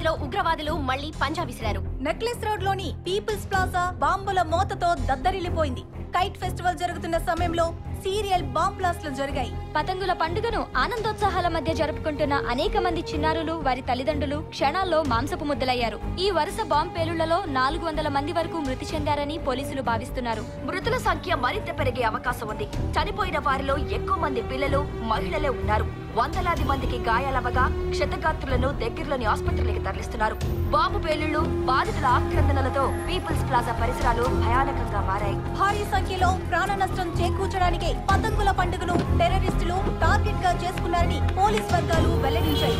హైదరాబాద్ లో ఉగ్రవాదులు మళ్లీ పంజా విసిరారు. నెక్లెస్ రోడ్ లోని పీపుల్స్ ప్లాజా బాంబుల మోతతో దద్దరిల్లిపోయింది. కైట్ ఫెస్టివల్ జరుగుతున్న సమయంలో సీరియల్ బాంబ్ బ్లాస్ట్లు జరిగాయి. పతంగుల పండుగను ఆనందోత్సాహాల మధ్య జరుపుకుంటున్న అనేక మంది చిన్నారులు, వారి తల్లిదండ్రులు క్షణాల్లో మాంసపు ముద్దలయ్యారు. ఈ వరుస బాంబ్ పేలుళ్లలో 400 మంది వరకు మృతి చెందారని పోలీసులు భావిస్తున్నారు. మృతుల సంఖ్య మరింత పెరిగే అవకాశం ఉంది. చనిపోయిన వారిలో ఎక్కువ మంది పిల్లలు, మహిళలే ఉన్నారు. వందలాది మందికి గాయాలవగా క్షతగాత్రులను దగ్గరలోని ఆసుపత్రులకు తరలిస్తున్నారు. బాంబు పేలుళ్లు, బాధితుల ఆక్రందనలతో పీపుల్స్ ప్లాజా పరిసరాలు భయానకంగా మారాయి. భారీ సంఖ్యలో ప్రాణ నష్టం చేకూర్చడానికి పతంగుల పండుగను టెర్రరిస్టులు టార్గెట్ గా చేసుకున్నారని పోలీస్ వర్గాలు వెల్లడించాయి.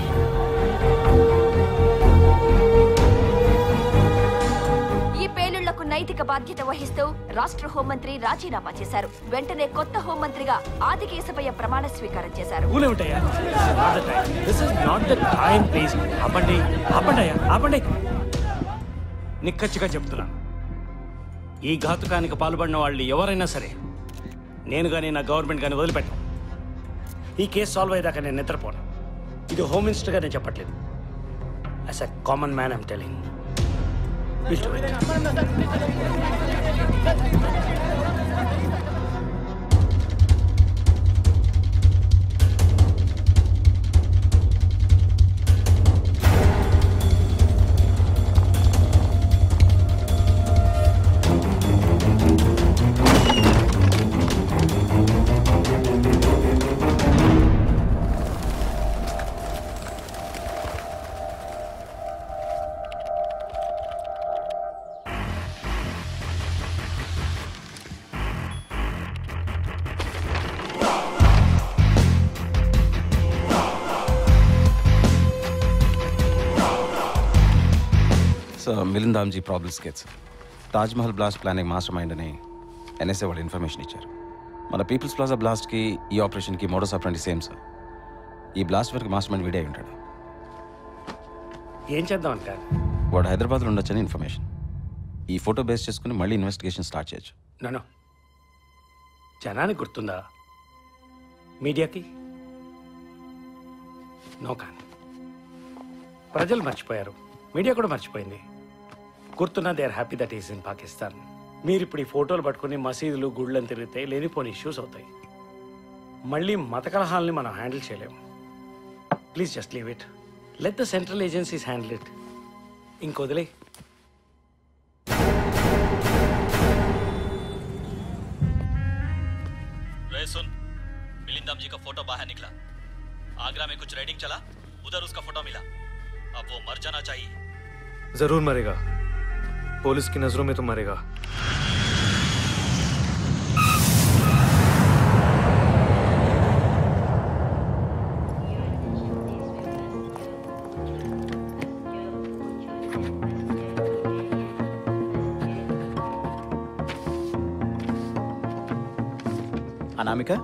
ఈ పేలుళ్లకు నైతిక బాధ్యత వహిస్తూ రాష్ట్ర హోంమంత్రి రాజీనామా చేశారు. వెంటనే కొత్త హోంమంత్రిగా ఆదికేశవయ్య ప్రమాణ స్వీకారం చేశారు. నిక్కచ్చిగా చెప్తున్నాను, ఈ ఘాతుకానికి పాల్పడిన వాళ్ళు ఎవరైనా సరే నేను కానీ నా గవర్నమెంట్ కానీ వదిలిపెట్టాను. ఈ కేసు సాల్వ్ అయ్యేదాకా నేను నిద్రపోను. ఇది హోమ్ మినిస్టర్గా నేను చెప్పట్లేదు. As a common man I'm telling. Milind Damji problem sketch. Taj Mahal blast planning master mind అని ఎన్ఎస్ఏ వాళ్ళు ఇన్ఫర్మేషన్ ఇచ్చారు. మన పీపుల్స్ ప్లాజా బ్లాస్ట్కి ఈ ఆపరేషన్కి మోడస్ ఆపరెండి సేమ్ సార్. ఈ బ్లాస్ట్ వరకు మాస్టర్ మైండ్ వీడే ఉంటాడు. ఏం చేద్దాం అంటారు? వాడు హైదరాబాద్లో ఉండొచ్చని ఇన్ఫర్మేషన్. ఈ ఫోటో బేస్ చేసుకుని మళ్ళీ ఇన్వెస్టిగేషన్ స్టార్ట్ చేయొచ్చు. నన్ను జనానికి గుర్తుందా? మీడియాకి నో. కానీ ప్రజలు మర్చిపోయారు, మీడియా కూడా మర్చిపోయింది. గుర్తున్నా they are happy that is in Pakistan. మీరు ఇప్పుడు ఈ ఫోటోలు పట్టుకుని మసీదులు, గుళ్ళని తిరిగితే లేనిపోని ఇష్యూస్ అవుతాయి. మళ్ళీ మత కలహాలని మనం హ్యాండిల్ చేయలేము. Please just leave it. Let the central agencies handle it. ఇంకొదిలే. सुन, मिलिंद दामजी का फोटो बाहर निकला. आगरा में कुछ राइडिंग चला, उधर उसका फोटो मिला. अब वो मर जाना चाहिए. जरूर मरेगा. पुलिस की नजरों में तो मरेगा. Anamika,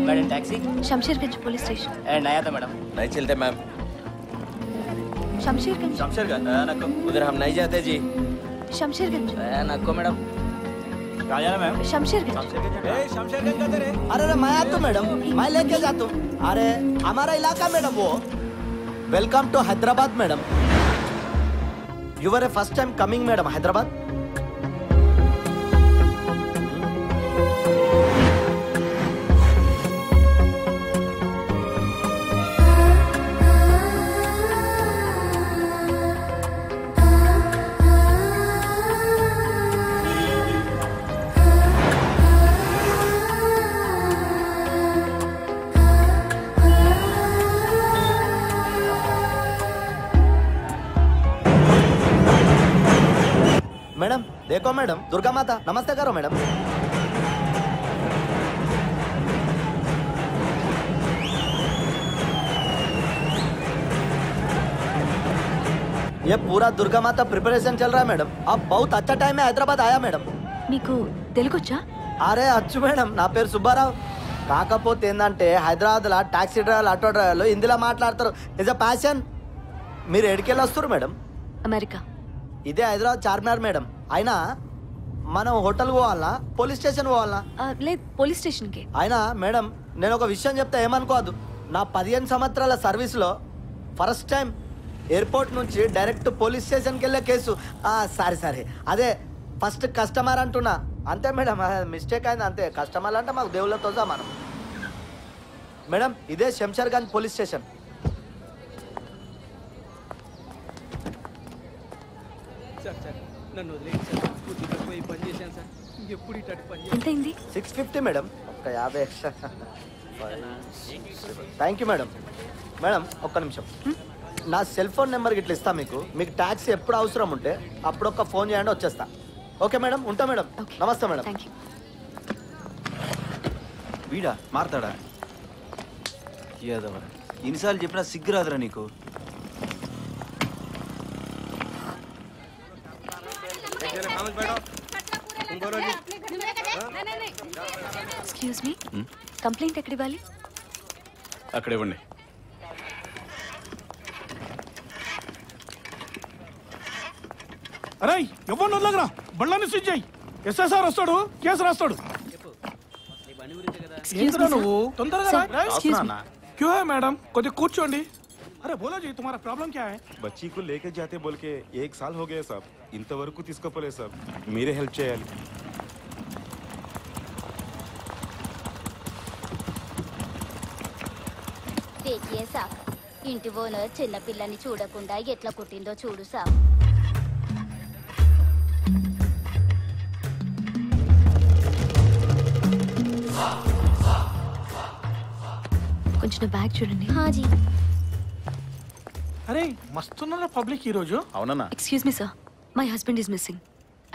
madam taxi. Shamsherganj police station. नया था मैडम. नहीं चलते मैम. शमशेरगंज. शमशेरगंज नको. उधर हम नहीं जाते जी. शमशेरगंज. नको मैडम. कहाँ जाना मैम? शमशेरगंज. शमशेरगंज का तेरे. अरे मैं आता हूँ मैडम, मैं लेके जाता हूँ. अरे हमारा इलाका मैडम वो. Welcome to Hyderabad madam. You are a first time coming madam Hyderabad. Madam देखो मैडम, दुर्गा माता नमस्ते करो मैडम. ये पूरा दुर्गा माता प्रिपरेशन चल रहा है मैडम. अब बहुत अच्छा टाइम है हैदराबाद आया मैडम. మీకు తెలుగొచ్చా? అరే అచ్చు మేడం, నా పేరు సుబ్బారావు. కాకపోతే ఏంటంటే హైదరాబాద్లో టాక్సీ డ్రైవర్లు, ఆటో డ్రైవర్లు హిందీలో మాట్లాడతారు. Is a passion. మీరు ఎడికెళ్ళి వస్తారు మేడం? అమెరికా. ఇదే హైదరాబాద్ చార్మినార్ మేడం. అయినా మనం హోటల్ పోవాలనా పోలీస్ స్టేషన్ పోవాలనా? లేదు, పోలీస్ స్టేషన్కి. అయినా మేడం నేను ఒక విషయం చెప్తే ఏమనుకోవద్దు. నా 15 సంవత్సరాల సర్వీస్లో ఫస్ట్ టైం ఎయిర్పోర్ట్ నుంచి డైరెక్ట్ పోలీస్ స్టేషన్కి వెళ్ళే కేసు. సారీ అదే ఫస్ట్ కస్టమర్ అంటున్నా. అంతే మేడం, మిస్టేక్ అయింది అంతే. కస్టమర్లు అంటే మాకు దేవుళ్ళతో సమానం. మేడం ఇదే శంషర్గంజ్ పోలీస్ స్టేషన్. ఎంతైంది? 650 మేడం. ఒక్క 50 extra. Thank you madam. Madam ఒక్క నిమిషం, నా సెల్ ఫోన్ నెంబర్ ఇట్లా ఇస్తా మీకు. ట్యాక్సీ ఎప్పుడు అవసరం ఉంటే అప్పుడు ఒక ఫోన్ చేయండి, వచ్చేస్తా. ఓకే మేడం, ఉంటా మేడం. నమస్తే మేడం. Thank you. వీడా మారతాడా? యాదవ ఎన్నిసార్లు చెప్పినా సిగ్గు రాదురా నీకు? ఎక్స్క్యూజ్ మీ, కంప్లైంట్ ఎక్కడ ఇవ్వాలి? అక్కడ ఇవ్వండి. అరే ఎవరిని వదలగరా, బళ్ళని స్విచ్ చేయి. ఎస్ఎస్ఆర్ వస్తాడు, కేసు రాస్తాడు. ఏంద్రా నువ్వు తొందరగా క్యూ హై మేడం, కొద్దిగా కూర్చోండి. అరే బోలో జీ, తుమారా ప్రాబ్లం క్యా హై? బच्ची को लेके जाते बोल के 1 साल हो गया साहब. ఇంతవరకు తీసుకోపోలేదు సార్. మీరే హెల్ప్ చేయాలి. देखिए साहब, ఇంటి ఓనర్ చిన్న పిల్లని చూడకుండా ఎట్లా కుట్టిందో చూడు సాబ్. కొంచెం బ్యాగ్ చూడండి. హాజీ. అరే మస్తున్నారా పబ్లిక్ ఈ రోజు. అవునన్నా. Excuse me sir, my husband is missing.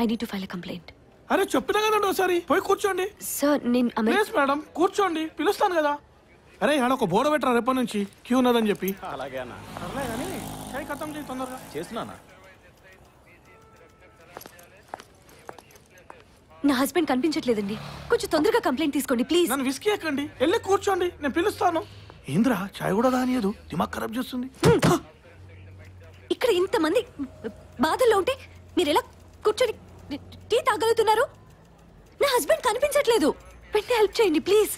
I need to file a complaint. అరే చెప్పినా కదండి ఒకసారి, పోయి కూర్చోండి. సార్ నేను ప్లీజ్ మేడం కూర్చోండి, పిలుస్తాను కదా. అరే ఆడ ఒక బోర్డు పెట్టరా రేపటి నుంచి క్యూ ఉన్నదని చెప్పి. అలాగే అన్న. సర్లే కానీ చాయ్ ఖతం చేయి తొందరగా. చేస్తున్నానా? నా హస్బెండ్ కనిపించట్లేదండి, కొంచెం తొందరగా కంప్లైంట్ తీసుకోండి ప్లీజ్. నన్ను విస్కీ ఎక్కండి, వెళ్ళి కూర్చోండి, నేను పిలుస్తాను. ఏంద్రా చాయ్ కూడా కానియదు, దిమాగ్ ఖరాబ్ చేస్తుంది. ఇక్కడ ఇంతమంది బాధల్లో ఉంటే మీరు ఎలా కూర్చొని టీ తాగలుగుతున్నారు? నా హస్బెండ్ కనిపించట్లేదు, వెంటనే హెల్ప్ చేయండి ప్లీజ్.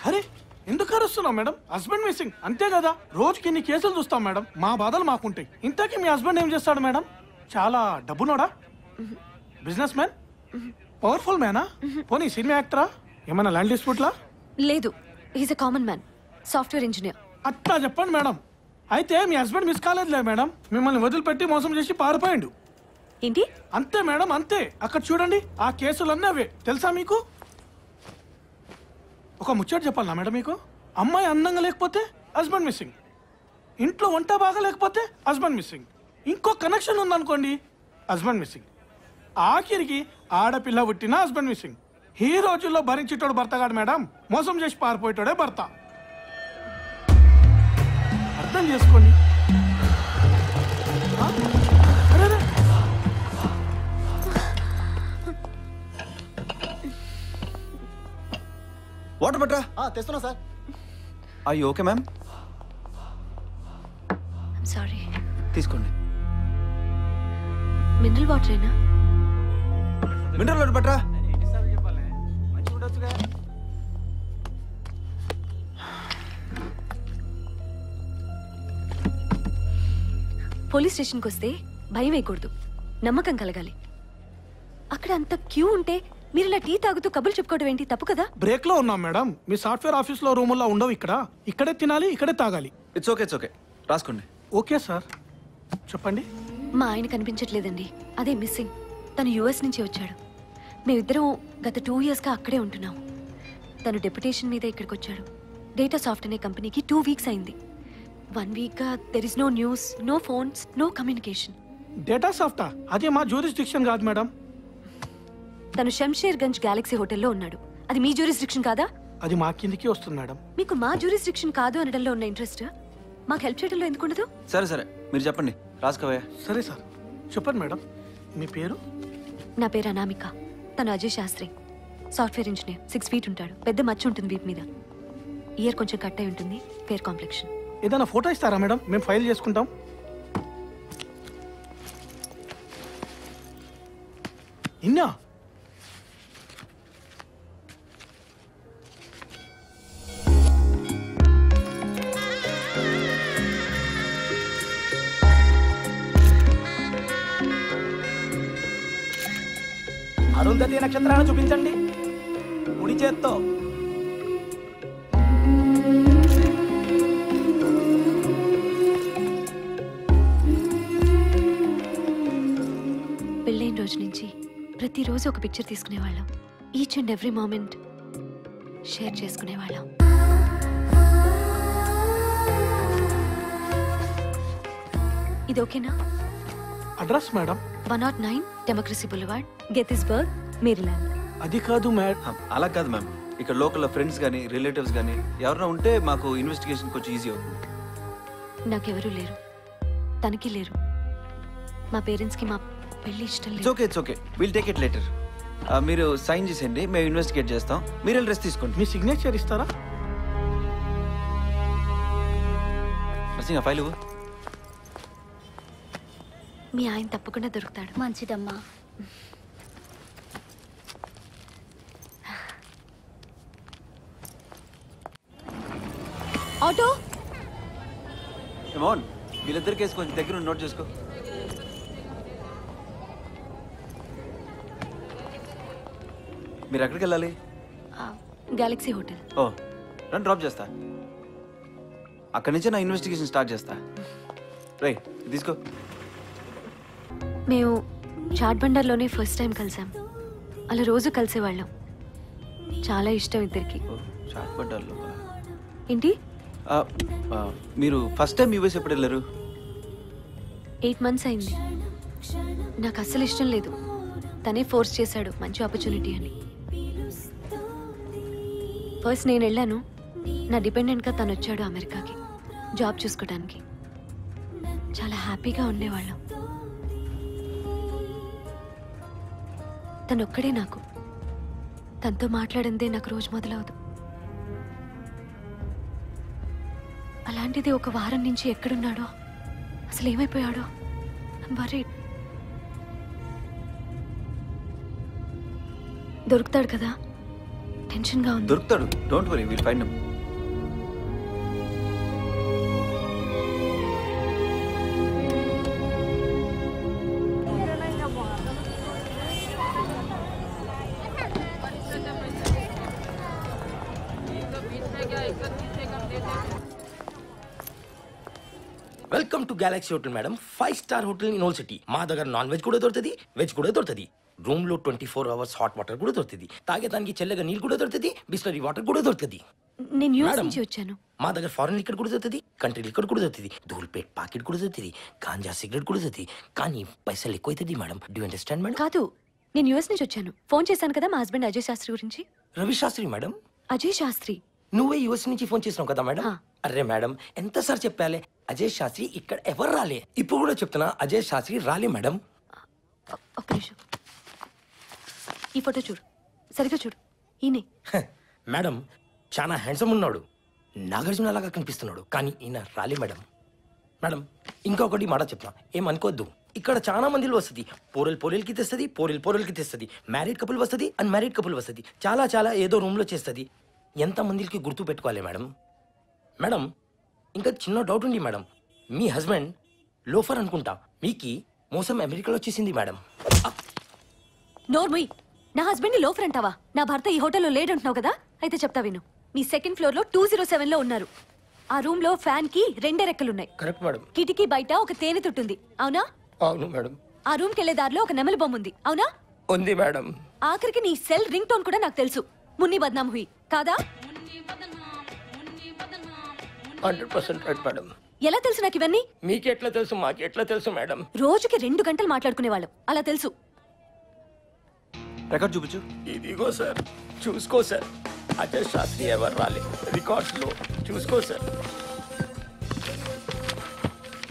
అరే ఎందుకు అరుస్తున్నావు మేడం? హస్బెండ్ మిస్సింగ్ అంతే కదా. రోజుకి ఇన్ని కేసులు చూస్తాం మేడం, మా బాధలు మాకుంటాయి. ఇంతకీ మీ హస్బెండ్ ఏం చేస్తాడు మేడం? చాలా డబ్బునోడా? Business man? పవర్ఫుల్ మ్యానా? పోనీ సినిమా యాక్టరా? ఏమైనా ల్యాండ్ డిస్ప్యూట్లా? లేదు, is a common man, software engineer. అట్లా చెప్పండి మేడం. అయితే మీ హస్బెండ్ మిస్ కాలేదులే మేడం, మిమ్మల్ని వదిలిపెట్టి మోసం చేసి పారిపోయాడు. ఏంటి? అంతే మేడం అంతే. అక్కడ చూడండి, ఆ కేసులన్నీ అవే. తెలుసా మీకు? ఒక ముచ్చట చెప్పాలనా మేడం మీకు? అమ్మాయి అందంగా లేకపోతే హస్బెండ్ మిస్సింగ్, ఇంట్లో వంట బాగా లేకపోతే హస్బెండ్ మిస్సింగ్, ఇంకో కనెక్షన్ ఉందనుకోండి హస్బెండ్ మిస్సింగ్, ఆఖరికి ఆడపిల్ల పుట్టిన హస్బెండ్ మిస్సింగ్. ఈ రోజుల్లో భరించేటోడు భర్తగాడు మేడం, మోసం చేసి పారిపోయేటోడే భర్త. అర్థం చేసుకోండి. అరే వాటర్ బట్రా. తెస్తున్నా సార్. అయ్యి ఓకే మ్యామ్, సారీ. తీసుకోండి. మినరల్ వాటరేనా? మినరల్ వాటర్ బట్రా. పోలీస్ స్టేషన్కి వస్తే భయం వేయకూడదు, నమ్మకం కలగాలి. అక్కడ అంత క్యూ ఉంటే మీరు ఇలా టీ తాగుతూ కబుర్లు చెప్పుకోవడం ఏంటి? తప్పు కదా. బ్రేక్ లో ఉన్నాం మేడం, మీ సాఫ్ట్వేర్ ఆఫీస్ లో రూముల్లో ఉండవు. ఇక్కడే తినాలి, ఇక్కడే తాగాలి. ఇట్స్ ఓకే రాసుకోండి. ఓకే సార్, చెప్పండి. మా ఆయన కనిపించట్లేదండి, అదే మిస్సింగ్. తను యుఎస్ నుంచి వచ్చాడు. మేమిద్దరం గత 2 yearsగా అక్కడే ఉంటున్నాం. తను డెప్యుటేషన్ మీద ఇక్కడికి వచ్చాడు. డేటా సాఫ్ట్ అనే కంపెనీకి 2 weeks అయింది. 1 weekగా there is no news, no phones, no communication. Data సాఫ్టా? అదే మా జ్యూరిస్డిక్షన్ కాదు మేడం. తను శంషేర్గంజ్ గ్యాలక్సీ హోటల్లో ఉన్నాడు. అది మీ జ్యూరిస్డిక్షన్ కాదా? అది మా కిందికి వస్తుంది మేడం. మీకు మా జ్యూరిస్డిక్షన్ కాదు అనడంలో ఉన్న ఇంట్రెస్ట్ మాకు హెల్ప్ చేయడంలో ఎందుకు ఉండదు? సరే మీరు చెప్పండి, రాసుకోవయ్యా. సరే సార్, చెప్పండి మేడం. మీ పేరు? నా పేరు అనామిక. తను Ajay Shastri, software engineer. 6 feet ఉంటాడు. పెద్ద మచ్చ ఉంటుంది వీపు మీద. ఇయర్ కొంచెం కట్ అయి ఉంటుంది. Fair complexion. ఏదైనా ఫోటో ఇస్తారా మేడం? మేము ఫైల్ చేసుకుంటాం. ఇన్నా అరుంధతి నక్షత్రాన్ని చూపించండి కుడి చేత్తో. పెళ్ళైన రోజు నుంచి ప్రతిరోజు ఒక పిక్చర్ తీసుకునేవాళ్ళం. Each and every moment share చేసుకునేవాళ్ళం. ఇది ఓకేనా? Address madam 109 Democracy Boulevard, Gettysburg, Maryland. అది కాదు మేడం. అలా కాదు మ్యామ్. ఇక్కడ లోకల్ ఫ్రెండ్స్ కానీ రిలేటివ్స్ కానీ ఎవరైనా ఉంటే మాకు ఇన్వెస్టిగేషన్ కొంచెం ఈజీ అవుతుంది. నాకెవరూ లేరు, తనకి లేరు. మా పేరెంట్స్కి మా పెళ్లి ఇష్టం లేదు. It's okay will take it later. మీరు సైన్ చేసేయండి, మేము ఇన్వెస్టిగేట్ చేస్తాం. మీరు వెళ్ళి రెస్ట్ తీసుకోండి. మీ సిగ్నేచర్ ఇస్తారా? నర్సింగ్ ఫైల్ ఇవ్వు. మీ ఆయన తప్పకుండా దొరుకుతాడు. మంచిదమ్మా. ఆటో మోహన్, వీళ్ళిద్దరి కేసు కొంచెం దగ్గర నోట్ చేసుకో. మీరు ఎక్కడికి వెళ్ళాలి? Galaxy hotel. ఓ, నన్ను డ్రాప్ చేస్తా. అక్కడి నుంచే నా ఇన్వెస్టిగేషన్ స్టార్ట్ చేస్తా. రైట్, తీసుకో. మేము చాట్ బండర్లోనే ఫస్ట్ టైం కలిసాం. అలా రోజు కలిసేవాళ్ళం. చాలా ఇష్టం ఇద్దరికి. చాట్ బండర్లో ఏంటి? మీరు ఫస్ట్ టైం యూఎస్ ఎప్పుడు వెళ్ళారు? 8 months అయింది. నాకు అస్సలు ఇష్టం లేదు. తనే ఫోర్స్ చేశాడు, మంచి ఆపర్చునిటీ అని. ఫస్ట్ నేను వెళ్ళాను. నా డిపెండెంట్గా తను వచ్చాడు అమెరికాకి జాబ్ చూసుకోవడానికి. చాలా హ్యాపీగా ఉండేవాళ్ళం. తనొక్కడే నాకు. తనతో మాట్లాడిందే నాకు రోజు మొదలవదు. అలాంటిది ఒక వారం నుంచి ఎక్కడున్నాడో, అసలు ఏమైపోయాడో వరీడ్. దొరుకుతాడు కదా? టెన్షన్గా ఉంది. దొరుకుతాడు, don't worry, will find him. Welcome to Galaxy hotel madam. 5-star hotel in old city. మా దగ్గర నాన్ వెజ్ కూడా దొరుకుతుంది, వెజ్ కూడా దొరుకుతుంది. రూమ్ లో 24 hours హాట్ వాటర్ కూడా దొరుకుతుంది. తాగేదానికి చల్లగా నీళ్ళు కూడా దొరుకుతుంది, బిస్లరీ వాటర్ కూడా దొరుకుతుంది. నేను యూఎస్ నుంచి వచ్చాను. మా దగ్గర ఫారెన్ లిక్కర్ కూడా దొరుకుతుంది, కంట్రీ లిక్కర్ కూడా దొరుకుతుంది, ధూల్పేట్ పాకెట్ కూడా దొరుకుతుంది, గాంజా సిగరెట్ కూడా దొరుకుతుంది. కానీ పైసలు ఎక్కువ అవుతుంది మేడం. Do understand madam? కాదు, నేను యూఎస్ నుంచి వచ్చాను. ఫోన్ చేశాను కదా మా హస్బెండ్ అజయ్ శాస్త్రి గురించి. రవి శాస్త్రి మేడం? అజయ్ శాస్త్రి. నువ్వే యూఎస్ నుంచి ఫోన్ చేసినావు కదా మేడం? అరే మేడం, ఎంతసారి చెప్పాలి, అజయ్ శాస్త్రి ఇక్కడ ఎవరు రాలే. ఇప్పుడు కూడా చెప్తున్నా, అజయ్ శాస్త్రి రాలే మేడం. ఒక్క నిమిషం, ఈ ఫోటో చూడు, సరిగ్గా చూడు. ఈయనే మేడం. చాలా హ్యాండ్సమ్ ఉన్నాడు, నాగార్జున లాగా కనిపిస్తున్నాడు, కానీ ఈయన రాలే మేడం. మేడం, ఇంకొకటి మాట చెప్తా, ఏమనుకోవద్దు. ఇక్కడ చాలా మందిలో వస్తుంది. పోరల్కి తెస్తుంది, పోరల్కి తెస్తుంది. మ్యారీడ్ కపుల్ వస్తుంది, అన్మ్యారీడ్ కపుల్ వస్తుంది. చాలా చాలా ఏదో రూమ్లో చేస్తుంది. ఎంత మందికి గుర్తు పెట్టుకోవాలి మేడం. మేడం, ఇంకా చిన్న డౌట్ ఉంది మేడం. మీ హస్బెండ్ లోఫర్ అనుకుంటా, మీకి మోసం అమెరికాలో వచ్చేసింది మేడం. నోర్మయ్, నా హస్బెండ్ ని లోఫర్ అంటావా? నా భర్త ఈ హోటల్లో లేడంటున్నావు కదా, అయితే చెప్తా విను. మీ సెకండ్ ఫ్లోర్ లో 207 లో ఉన్నారు. ఆ రూమ్ లో ఫ్యాన్ కి 2 రెక్కలున్నాయి. Correct madam. కిటికీ బయట ఒక తేనె తుట్టుంది, అవునా? అవును మేడం. ఆ రూమ్ కెళ్లే దారిలో ఒక నెమలి బొమ్మ ఉంది, అవునా? ఉంది మేడం. ఆఖరికి నీ సెల్ రింగ్ టోన్ కూడా నాకు తెలుసు. మున్ని బద్నాం హుయి కాదా? 100% రైట్ మేడం. ఎలా తెలుసు నాకు ఇవన్నీ? మీకెట్లా తెలుసు, మాకెట్లా తెలుసు మేడం? రోజుకి 2 గంటలు మాట్లాడుకునేవాళ్ళం, అలా తెలుసు. రికార్డ్ చూపించు. ఇదిగో సార్, చూసుకో సార్. అజయ్ శాస్త్రి ఎవరు రాలే, రికార్డ్స్ లో చూసుకో సార్.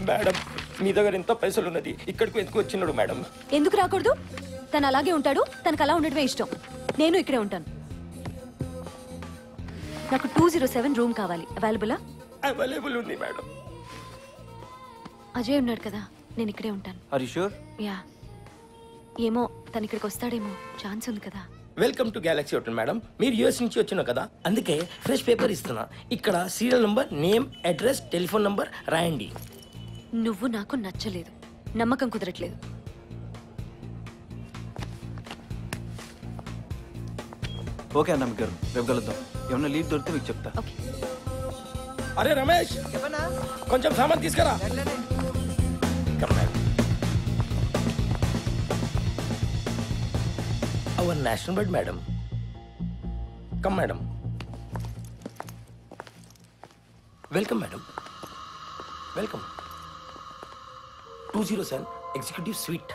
మేడం, మీ దగ్గర ఎంత పైసలు ఉన్నది, ఇక్కడికి ఎందుకు వచ్చినాడు మేడం? ఎందుకు రాకూడదు? తను అలాగే ఉంటాడు, తనకు అలా ఉండడమే ఇష్టం. నేను ఇక్కడే ఉంటాను. నాకు 207 రూమ్ కావాలి. అవైలబులా? అవైలబుల్ ఉంది మేడం. అజయ్ ఉన్నాడు కదా, నేను ఇక్కడే ఉంటాను. Are you sure? యా. ఏమో తను ఇక్కడికి వస్తాడేమో, ఛాన్స్ ఉంది కదా. Welcome to Galaxy hotel madam. మీరు యూఎస్ నుంచి వచ్చినావు కదా, అందుకే ఫ్రెష్ పేపర్ ఇస్తున్నా. ఇక్కడ serial number, name, address, telephone number రాయండి. నువ్వు నాకు నచ్చలేదు, నమ్మకం కుదరట్లేదు. ఓకే అన్న మీకు రేపు కలుద్దాం. ఏమన్నా లీడ్ దొరికితే మీకు చెప్తా. అరే రమేష్, కొంచెం సామాన్ తీసుకురా. Our national bird madam. Come madam. Welcome madam, welcome. 207 executive suite.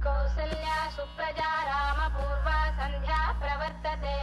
కౌసల్యా సుప్రజా రామ పూర్వ సంధ్యా ప్రవర్తతే.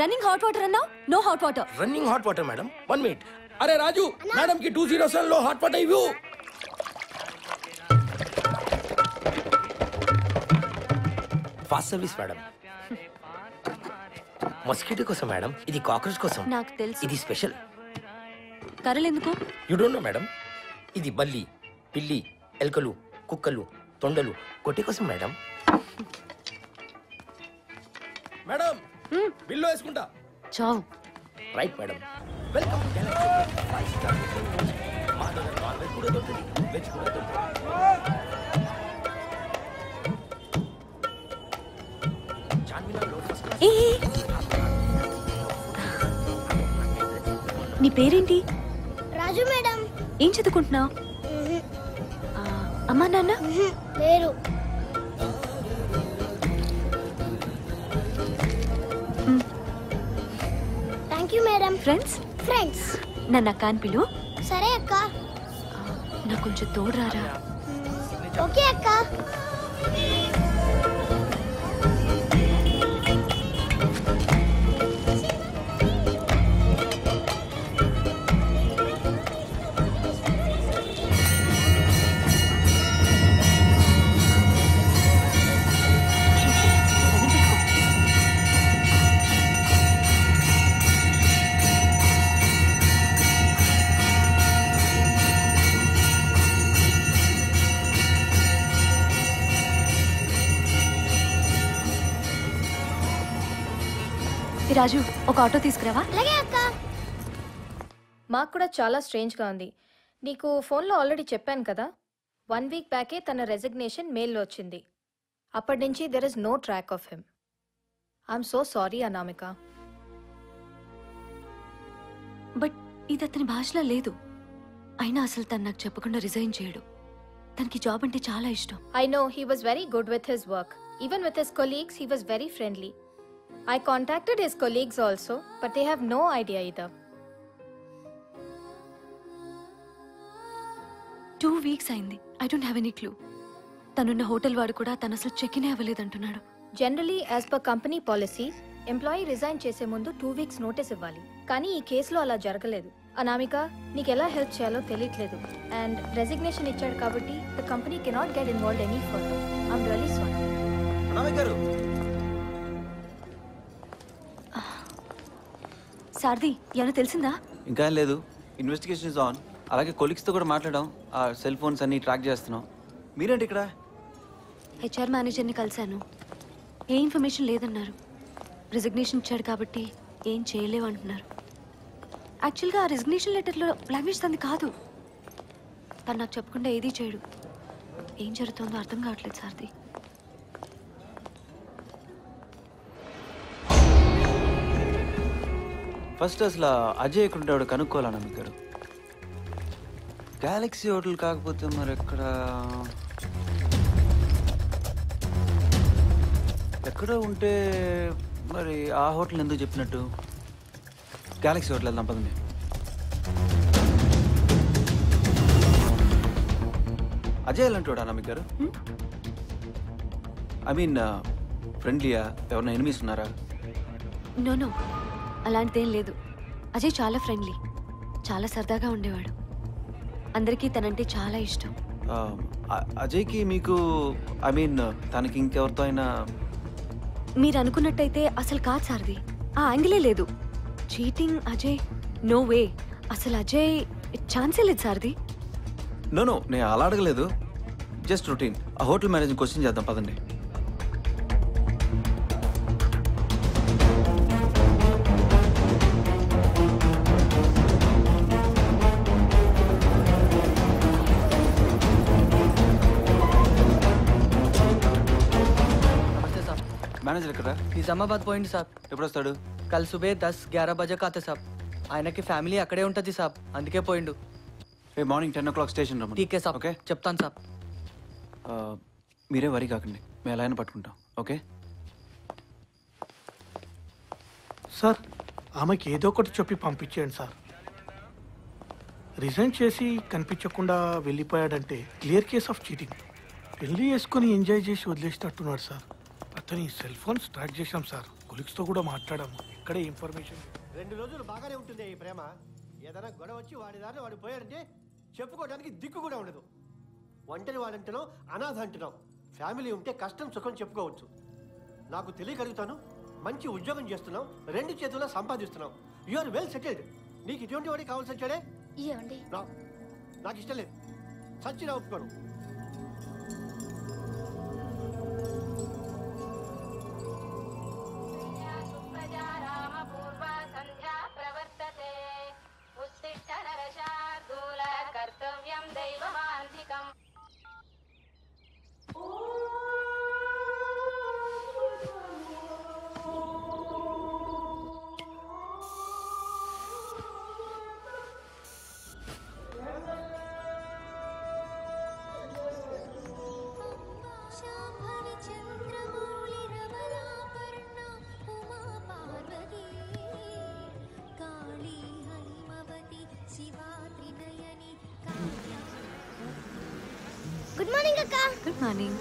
రన్నింగ్ హాట్ వాటర్ అన్నావు, no hot water. Running hot water madam, 1 minute. అరే రాజు, మేడం కి 207 లో హాట్ వాటర్ ఇవ్వు. Fast service madam. మస్కిటో కోసం మేడం, ఇది కాక్రోచ్ కోసం. నాకు తెలుసు. ఇది స్పెషల్. కర్రలెందుకు? You don't know madam. ఇది బల్లి, పిల్లి, ఎలుకలు, కుక్కలు, తొండలు కొట్టి కోసం మేడం. మేడం బిల్లు వేసుకుంటా. చావు. Right madam. Welcome to Galaxy. 5 star మా దగ్గర నాన్ వెజ్ కూడా దొరుకుతుంది, వెజ్ కూడా దొరుకుతుంది. Charminar road first. నీ పేరేంటి? రాజు మేడం. ఏం చదువుకుంటున్నావు? అమ్మా నాన్న లేరు. Thank you madam. ఫ్రెండ్స్ నన్ను అక్క అని పిలు. సరే అక్క. నాకు కొంచెం తోడు రారా? ఓకే అక్క. రాజు ఒక ఆటో తీసుకురావా? అలాగే అక్క. మాకు కూడా చాలా స్ట్రేంజ్గా ఉంది. నీకు ఫోన్లో ఆల్రెడీ చెప్పాను కదా, 1 వీక్ బ్యాకే తన రెసిగ్నేషన్ మెయిల్లో వచ్చింది. అప్పటి నుంచి there is no track of him. I'm so sorry Anamika. But ఇది అతని భాషలో లేదు. అయినా అసలు తను నాకు చెప్పకుండా రిజైన్ చేయడు. తనకి జాబ్ అంటే చాలా ఇష్టం. I know he was very good with his work. Even with his colleagues, he was very friendly. I contacted his colleagues also, but they have no idea either. 2 weeks అయింది. I don't have any clue. తనున్న hotel వాడు కూడా తను అసలు check in అవ్వలేదంటున్నాడు. Generally, as per company policy, employee resign చేసే ముందు 2 weeks notice ఇవ్వాలి. కానీ ఈ కేసులో అలా జరగలేదు. అనామిక, నీకు ఎలా హెల్ప్ చేయాలో తెలియట్లేదు. అండ్ రెసిగ్నేషన్ ఇచ్చాడు కాబట్టి the company cannot get involved any further. I'm really sorry. Anamika గారు, సారథి ఏమైనా తెలిసిందా? ఇంకా లేదు. Investigation is on. అలాగే కొలీగ్స్తో కూడా మాట్లాడాం. ఆ సెల్ ఫోన్స్ అన్ని ట్రాక్ చేస్తున్నాం. మీరేంటి ఇక్కడ? హెచ్ఆర్ మేనేజర్ని కలిశాను. ఏ ఇన్ఫర్మేషన్ లేదన్నారు. రిజిగ్నేషన్ ఇచ్చాడు కాబట్టి ఏం చేయలేవు అంటున్నారు. యాక్చువల్గా ఆ రిజిగ్నేషన్ లెటర్లో లాంగ్వేజ్ తనది కాదు. తను నాకు చెప్పకుండా ఏదీ చేయడు. ఏం జరుగుతుందో అర్థం కావట్లేదు సారథి. ఫస్ట్ అసలు అజయ్ ఎక్కడ ఉంటాడు కనుక్కోవాలన్నా మీకు గారు. గ్యాలక్సీ హోటల్ కాకపోతే మరి ఎక్కడో ఉంటే మరి ఆ హోటల్ ఎందుకు చెప్పినట్టు? గ్యాలక్సీ హోటల్ వెళ్దాం పదండి. అజయ్ ఎలాంటి అన్నా మీకు గారు? ఐ మీన్ ఫ్రెండ్లీయా? ఎవరైనా ఎనిమీస్ ఉన్నారా? నో అలాంటిదేం లేదు. అజయ్ చాలా ఫ్రెండ్లీ, చాలా సరదాగా ఉండేవాడు. అందరికీ తనంటే చాలా ఇష్టం. అజయ్కి మీకు ఐ మీన్ తనకి ఇంకెవరితో అయినా? మీరు అనుకున్నట్టయితే అసలు కాదు సారథి. ఆ యాంగిలే లేదు. Cheating Ajay no way. అసలు అజయ్ ఛాన్సే లేదు సారథి. నో నేను అలా అడగలేదు. Just routine. ఆ హోటల్ మేనేజర్ క్వశ్చన్ చేద్దాం పదండి. మేనేజర్ ఎక్కడ? నిజామాబాద్ పోయింది సాబ్. ఎప్పుడు వస్తాడు? కల్ సుబే 10-11 బజే కాతే సాబ్. ఆయనకి ఫ్యామిలీ అక్కడే ఉంటుంది సాబ్, అందుకే పోయిండు. రేపు మార్నింగ్ 10 o'clock స్టేషన్ రమ్మని. టీకే సాబ్. ఓకే చెప్తాను సాబ్. మీరే వరి కాకండి, మేము ఎలా అయినా పట్టుకుంటాం. ఓకే సార్, ఆమెకి ఏదో ఒకటి చెప్పి పంపించేయండి సార్. రిజైన్ చేసి కనిపించకుండా వెళ్ళిపోయాడంటే క్లియర్ కేస్ ఆఫ్ చీటింగ్. పెళ్లి చేసుకుని ఎంజాయ్ చేసి వదిలేసినట్టున్నాడు సార్. అతని సెల్ ఫోన్స్ ట్రాక్ చేశాం సార్. కొలీగ్స్తో కూడా మాట్లాడాము. ఇక్కడే ఇన్ఫర్మేషన్. 2 రోజులు బాగానే ఉంటుంది ఈ ప్రేమ. ఏదైనా గొడవ వచ్చి వాడి దారిలో వాడు పోయాడంటే చెప్పుకోవడానికి దిక్కు కూడా ఉండదు. ఒంటరి వాడంటున్నావు, అనాథ అంటున్నావు. ఫ్యామిలీ ఉంటే కష్టం సుఖం చెప్పుకోవచ్చు. నాకు తెలియగలుగుతాను. మంచి ఉద్యోగం చేస్తున్నావు, 2 చేతుల్లో సంపాదిస్తున్నావు. You are well settled. నీకు ఇటువంటి వాడి కావాల్సి వచ్చాడే? నాకు ఇష్టం లేదు. సచ్చినా ఒప్పుకోను. గుడ్ మార్నింగ్ అక్క. Good morning.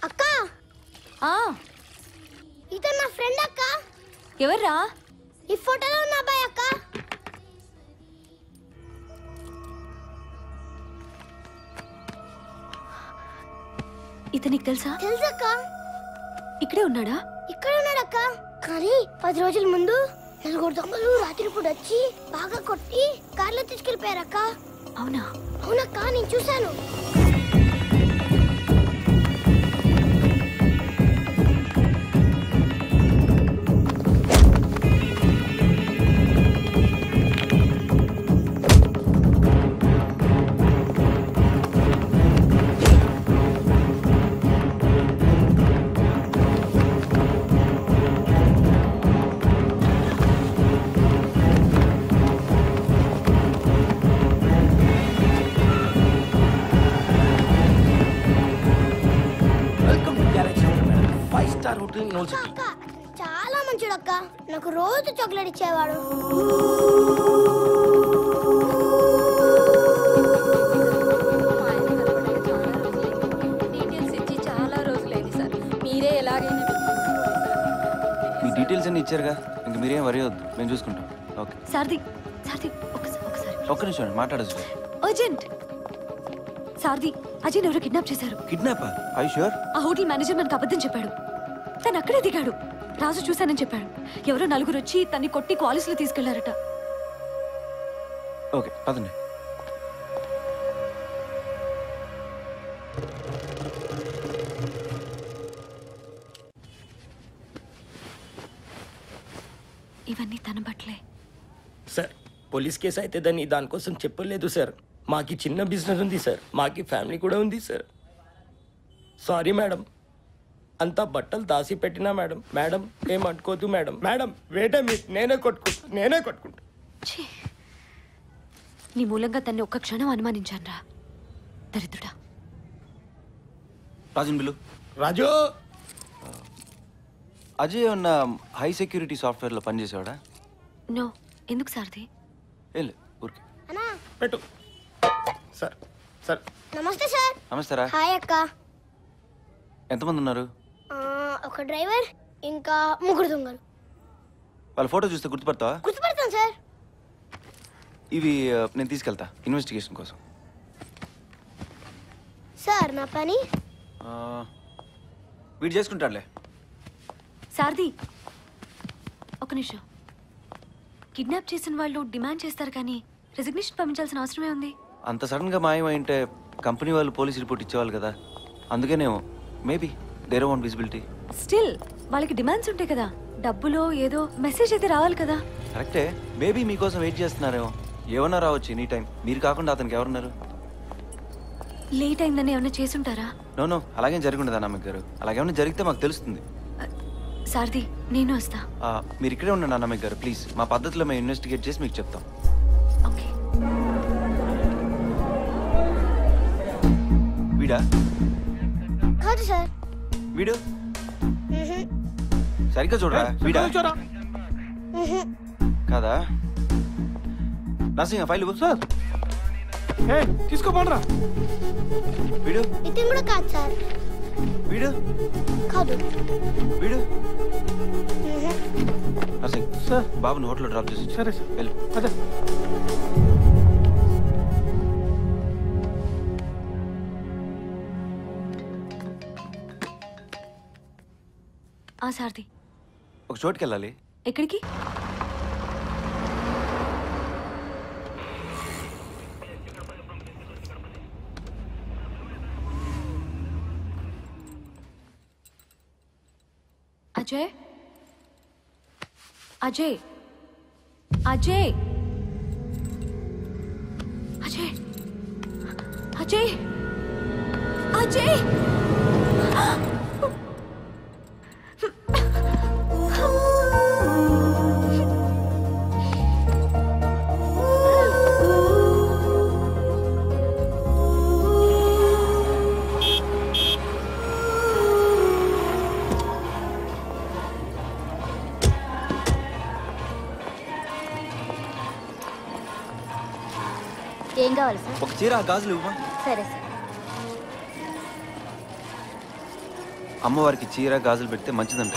అక్క, ఇతను నా ఫ్రెండ్ అక్క. ఎవర్రా? ఈ ఫోటోలో ఉన్న అబ్బాయి అక్క. ఇతనికి తెలుసా? తెలుసక్క. ఇక్కడే ఉన్నాడా? ఇక్కడే ఉన్నాడక్క. కానీ 10 రోజుల ముందు నలుగురు దొంగలు రాత్రిపూట వచ్చి బాగా కొట్టి కార్లో తీసుకెళ్లిపోయారక్క. అవునా? అవునక్క, నేను చూశాను. అక్క, చాలా మంచిడు అక్క. నాకు రోజు చాక్లెట్ ఇచ్చేవాడు. డీటెయిల్స్ ఇచ్చి చాలా రోజులైంది సార్. మీరే ఎలాగైనా మీ డీటెయిల్స్ అన్ని ఇచ్చారుగా, ఇంక మీరేం వరి వద్దు, మేము చూసుకుంటాం. ఓకే సారథి, సారథి ఒకసారి ఒక్క నిమిషం మాట్లాడచ్చు. అర్జెంట్. సారథి, అజయ్ ఎవరు కిడ్నాప్ చేశారు. కిడ్నాపా? I sure? ఆ హోటల్ మేనేజర్ మనకు అబద్ధం చెప్పాడు. తను అక్కడే దిగాడు. రాజు చూశానని చెప్పాడు. ఎవరో నలుగురు వచ్చి తన్ని కొట్టి కాలేజ్ లో తీసుకెళ్లారట. ఓకే పదండి. ఇవన్నీ తన బట్టలే సార్. పోలీస్ కేసు అయితే దానికోసం చెప్పలేదు సార్. మాకి చిన్న బిజినెస్ ఉంది సార్, మాకి ఫ్యామిలీ కూడా ఉంది సార్. సారీ మేడం, అంతా బట్టలు దాసి పెట్టినా మేడం. మేడం ఏమనుకోదు మేడం. మేడం వేటే మీ నేనే కొట్టుకుంటా. నీ మూలంగా తన్ని ఒక్క క్షణం అనుమానించానురా, దరిద్రుడా. రాజన్ బిల్లు. రాజు. అజయ్ ఉన్న హై సెక్యూరిటీ సాఫ్ట్వేర్లో పనిచేసేవాడా? నో. ఎందుకు సారథి? ఏం లేదు, ఊరికే. పెట్టు సార్. సార్ నమస్తే సార్. నమస్తేరా. హాయ్ అక్క. ఎంతమంది ఉన్నారు? ఒక డ్రైవర్ ఇంకా ముగ్గురు దొంగలు. వాళ్ళ ఫోటో చూస్తే గుర్తుపడతావా? గుర్తుపడతాను సార్. ఇవి నేను తీసుకెళ్తా ఇన్వెస్టిగేషన్ కోసం. సార్ నా పని వీడు చేసుకుంటాడులే. సారథి ఒక నిమిషం. కిడ్నాప్ చేసిన వాళ్ళు డిమాండ్ చేస్తారు కానీ రెసిగ్నేషన్ పంపించాల్సిన అవసరమే ఉంది. అంత సడన్గా మాయమైంటే కంపెనీ వాళ్ళు పోలీస్ రిపోర్ట్ ఇచ్చేవాళ్ళు కదా, అందుకేనేమో. Maybe their own visibility. Still వాళ్ళకి డిమాండ్స్ ఉంటాయి కదా, డబ్బులో ఏదో మెసేజ్ అయితే రావాలి కదా. కరెక్టే. మేబీ మీకోసం వెయిట్ చేస్తున్నారేమో. ఏమన్నా రావచ్చు ఎనీ టైం. మీరు కాకుండా అతనికి ఎవరున్నారు? లేట్ అయిందని ఏమన్నా చేసుంటారా? నో అలాగేం జరగకుండా నాన్నమ్మ గారు. అలాగేమన్నా జరిగితే మాకు తెలుస్తుంది. సారథి నేను వస్తా. మీరు ఇక్కడే ఉండండి నాన్నమ్మ గారు ప్లీజ్. మా పద్ధతిలో మేము ఇన్వెస్టిగేట్ చేసి మీకు చెప్తాం. ఓకే. వీడా? కాదు సార్. వీడు సరిగ్గా చూడరా. వీడా కాదా? నర్సింగ్ ఫైల్ సార్ తీసుకోమండ్రా. వీడు ఇతను కూడా కాదు సార్. వీడు కాదు. వీడు నర్సింగ్ సార్. బాబుని హోటల్లో డ్రాప్ చేసి. సరే సార్. వెళ్ళు. అదే సారథి ఒక చోటుకి వెళ్ళాలి. ఎక్కడికి? అజయ్ అజయ్ అజయ్ అజయ్ అజయ్ అజయ్ ఏం కావాలి సార్? ఒక చీర గాజులు ఇవ్వమా. సరే సార్. అమ్మవారికి చీర గాజులు పెడితే మంచిదంట.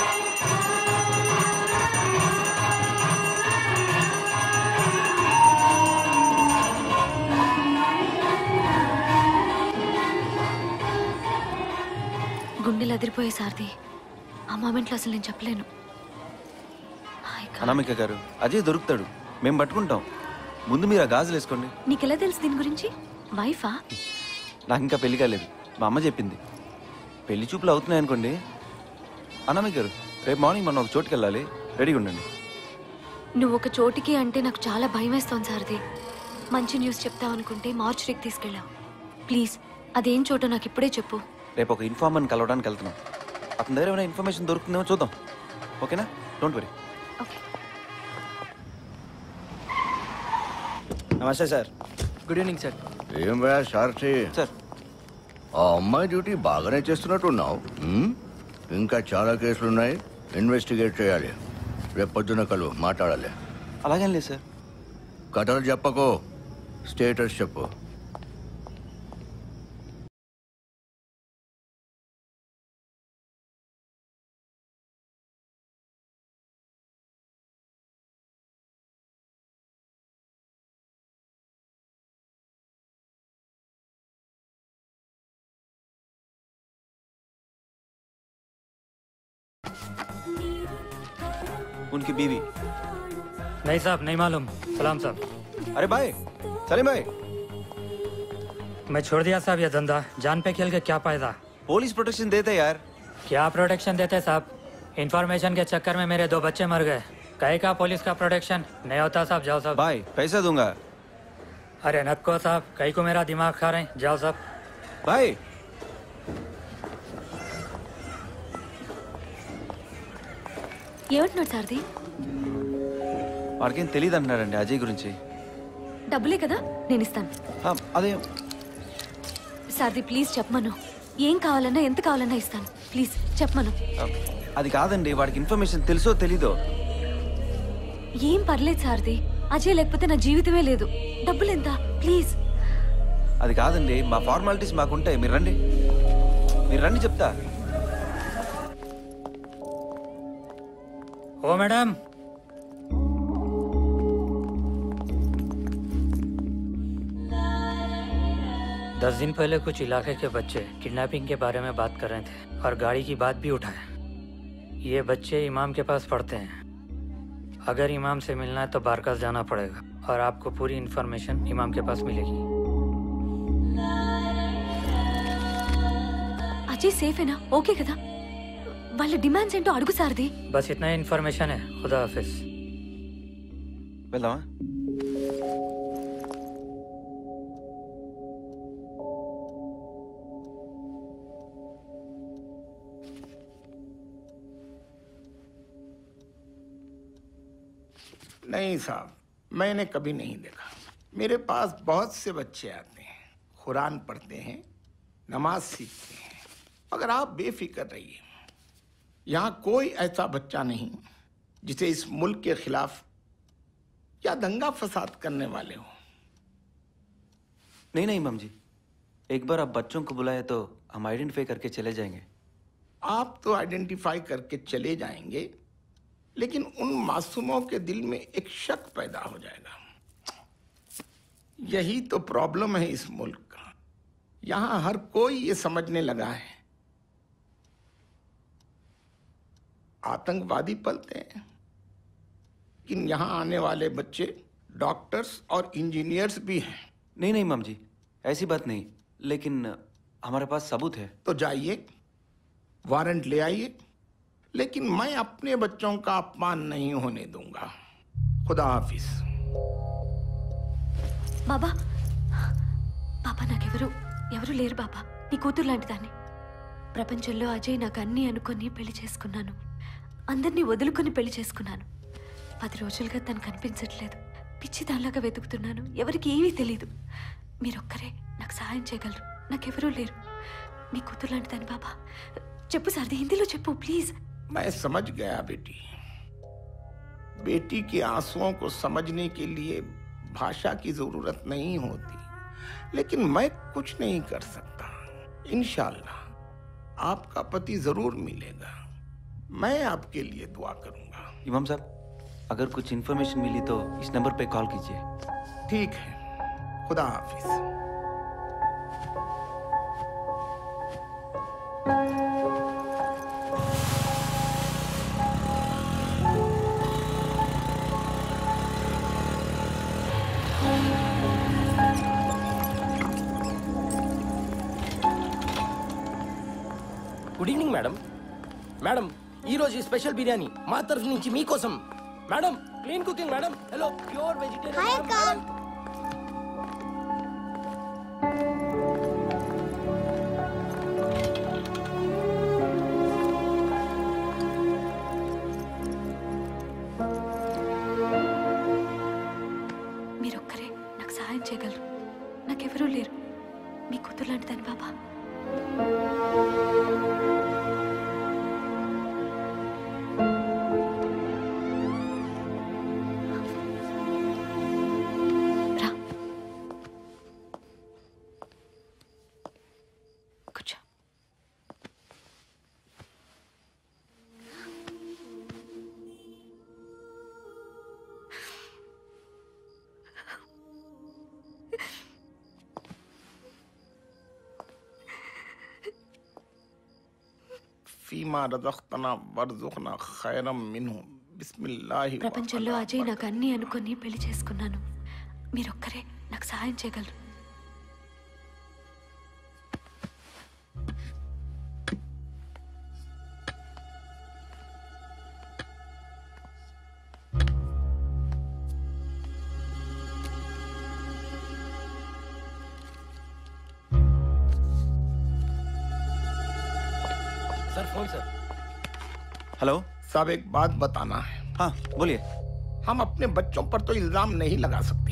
గుండెలు అదిరిపోయే సారథి. ఆ మూమెంట్లో అసలు నేను చెప్పలేను. ఐ అనామిక గారు అజయ్ దొరుకుతాడు, మేము పట్టుకుంటాం. ముందు మీరు ఆ గాజులు వేసుకోండి. నీకెలా తెలుసు దీని గురించి? వైఫా? నాకు ఇంకా పెళ్లి కాలేదు, మా అమ్మ చెప్పింది. పెళ్లి చూపులు అవుతున్నాయి అనుకోండి. అనామిక గారు రేపు మార్నింగ్ మనం ఒక చోటుకి వెళ్ళాలి, రెడీగా ఉండండి. నువ్వు ఒక చోటికి అంటే నాకు చాలా భయం వేస్తోంది సారథి. మంచి న్యూస్ చెప్తావనుకుంటే మార్చురీకి తీసుకెళ్ళావు. ప్లీజ్ అదేం చోటో నాకు ఇప్పుడే చెప్పు. రేపు ఒక ఇన్ఫార్మర్ని కలవడానికి వెళ్తున్నాం. అతని దగ్గర ఏమైనా ఇన్ఫర్మేషన్ దొరుకుతుందేమో చూద్దాం. ఓకేనా? Don't worry. నమస్తే సార్. Good evening sir. ఏం భయ సారథి సార్, ఆ అమ్మాయి డ్యూటీ బాగానే చేస్తున్నట్టున్నావు. ఇంకా చాలా కేసులున్నాయి, ఇన్వెస్టిగేట్ చేయాలి. రేపు పొద్దున కలువు, మాట్లాడాలి. అలాగేం లేదు సార్. కథలు చెప్పకు, స్టేటస్ చెప్పు. उनकी बीवी। नहीं साहब, नहीं मालूम। सलाम साहब। अरे भाई, सलीम भाई। मैं छोड़ दिया साहब ये धंधा, जान पे खेल के क्या फायदा। पुलिस प्रोटेक्शन देते यार। क्या प्रोटेक्शन देते साहब? इन्फॉर्मेशन के चक्कर में मेरे 2 बच्चे मर गए। कहे का पुलिस का प्रोटेक्शन नहीं होता साहब। जाओ साहब। भाई पैसा दूंगा। अरे नक्को साहब, कहीं को मेरा दिमाग खा रहे हैं। जाओ साहब। भाई ఏమంటున్నాడు సారథి? వాడికేం తెలియదు అంటున్నాడండి అజయ్ గురించి. డబ్బులే కదా, నేను ఇస్తాను. అదే సారథి ప్లీజ్ చెప్పమను. ఏం కావాలన్నా ఎంత కావాలన్నా ఇస్తాను. ప్లీజ్ చెప్పమను. అది కాదండి, వాడికి ఇన్ఫర్మేషన్ తెలుసో తెలీదో. ఏం పర్లేదు సారథి, అజయ్ లేకపోతే నా జీవితమే లేదు. డబ్బులు ఎంత? ప్లీజ్. అది కాదండి, మా ఫార్మాలిటీస్ మాకుంటాయి. మీరు రండి, మీరు రండి చెప్తా. ओ मैडम, दस दिन पहले कुछ इलाके के बच्चे किडनैपिंग के बारे में बात कर रहे थे और गाड़ी की बात भी उठाए। ये बच्चे इमाम के पास पढ़ते हैं। अगर इमाम से मिलना है तो बारकास जाना पड़ेगा और आपको पूरी इन्फॉर्मेशन इमाम के पास मिलेगी। अजय सेफ है ना? ओके कदा? వాళ్ళ డిమాండ్స్ ఏంటో అడుగు సారథి. बस इतना ही इन्फॉर्मेशन है। खुदा हाफिज। వెళ్దామా? नहीं साहब, मैंने कभी नहीं देखा। मेरे पास बहुत से बच्चे आते हैं, कुरान पढ़ते हैं, नमाज सीखते हैं। मगर आप बेफिक्र रहिए, यहाँ कोई ऐसा बच्चा नहीं जिसे इस मुल्क के खिलाफ या दंगा फसाद करने वाले हो। नहीं नहीं इमाम जी, एक बार आप बच्चों को बुलाए तो हम आइडेंटिफाई करके चले जाएंगे। आप तो आइडेंटिफाई करके चले जाएंगे, लेकिन उन मासूमों के दिल में एक शक पैदा हो जाएगा। यही तो प्रॉब्लम है इस मुल्क का। यहाँ हर कोई ये समझने लगा है आतंकवादी पलते हैं, लेकिन यहाँ आने वाले बच्चे डॉक्टर्स और इंजीनियर्स भी हैं। नहीं नहीं इमाम जी, ऐसी बात नहीं, लेकिन हमारे पास सबूत है। तो जाइए, वारंट ले आइए, लेकिन मैं अपने बच्चों का अपमान नहीं होने दूंगा। खुदा हाफिज। బాబా, బాబా నాకెవరు లేరు బాబా. నీ కూతురు లాంటి దాన్ని. ప్రపంచంలో అజయ్ నాకు అన్నీ అనుకొని పెళ్లి చేసుకున్నాను. అందరినీ వదులుకొని పెళ్లి చేసుకున్నాను. 10 రోజులుగా తను కనిపించట్లేదు. పిచ్చి దానిలాగా వెతుకుతున్నాను. ఎవరికి ఏమీ తెలీదు. మీరొక్కరే నాకు సహాయం చేయగలరు. నాకెవరూ లేరు. మీ కూతురు లాంటి దాన్ని బాబా. చెప్పు సారథి, హిందీలో చెప్పు ప్లీజ్. मैं समझ गया बेटी। बेटी के आंसुओं को समझने के लिए भाषा की जरूरत नहीं होती, लेकिन मैं कुछ नहीं कर सकता। इंशाल्लाह आपका पति जरूर मिलेगा। मैं आपके लिए दुआ करूंगा। इमाम साहब, अगर कुछ इन्फॉर्मेशन मिली तो इस नंबर पे कॉल कीजिए। ठीक है, खुदा हाफिज। Good evening madam. మేడం ఈ రోజు స్పెషల్ బిర్యానీ మా తరఫు నుంచి మీకోసం. Madam clean cooking madam. Hello pure vegetarian. మీరొక్కరే నాకు సహాయం చేయగలరు. నాకెవరూ లేరు. మీ కూతురు లాంటిదని బాబా. ఫీమా రజఖ్తనా వర్జుఖ్నా ఖైరం మిన్హు బిస్మిల్లాహి. ప్రపంచంలో అజయ్ నాకు అన్నీ అనుకొని పెళ్లి చేసుకున్నాను. మీరొక్కరే నాకు సహాయం చేయగలరు. Sir phone sir. हेलो साहब एक बात बताना है. हाँ बोलिए. हम अपने बच्चों पर तो इल्जाम नहीं लगा सकते,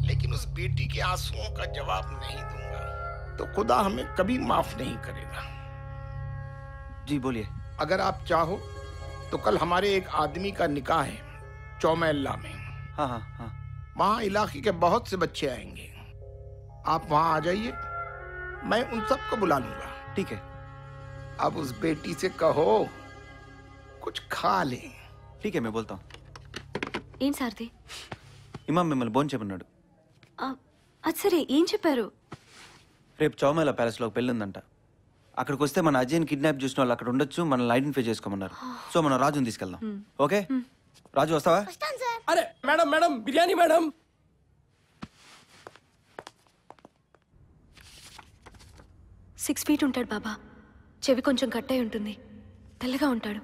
लेकिन उस बेटी के आंसुओं का जवाब नहीं दूंगा तो खुदा हमें कभी माफ नहीं करेगा. जी बोलिए. अगर आप चाहो तो कल हमारे एक आदमी का निकाह है चौमेल्ला में. हाँ हाँ हाँ. वहाँ इलाके के बहुत से बच्चे आएंगे. आप वहाँ आ जाइए, मैं उन सबको बुला लूंगा. ठीक है. अब उस बेटी से कहो कुछ खा ले. ठीक है मैं बोलता हूँ. ఏం సార్ది? ఇమాం మిమ్మల్ని బోన్ చెప్పన్నాడు. అది సరే, ఏం చెప్పారు? రేపు చౌమేలా ప్యాలెస్లో ఒక పెళ్ళి ఉందంట. అక్కడికి వస్తే మన అజయ్ని కిడ్నాప్ చేసిన వాళ్ళు అక్కడ ఉండొచ్చు, మనల్ని ఐడెంటిఫై చేసుకోమన్నారు. సో మనం రాజుని తీసుకెళ్దాం. ఓకే రాజు వస్తావా? అరే madam madam biryani madam. 6 feet ఉంటాడు బాబా. చెవి కొంచెం కట్టై ఉంటుంది. తెల్లగా ఉంటాడు.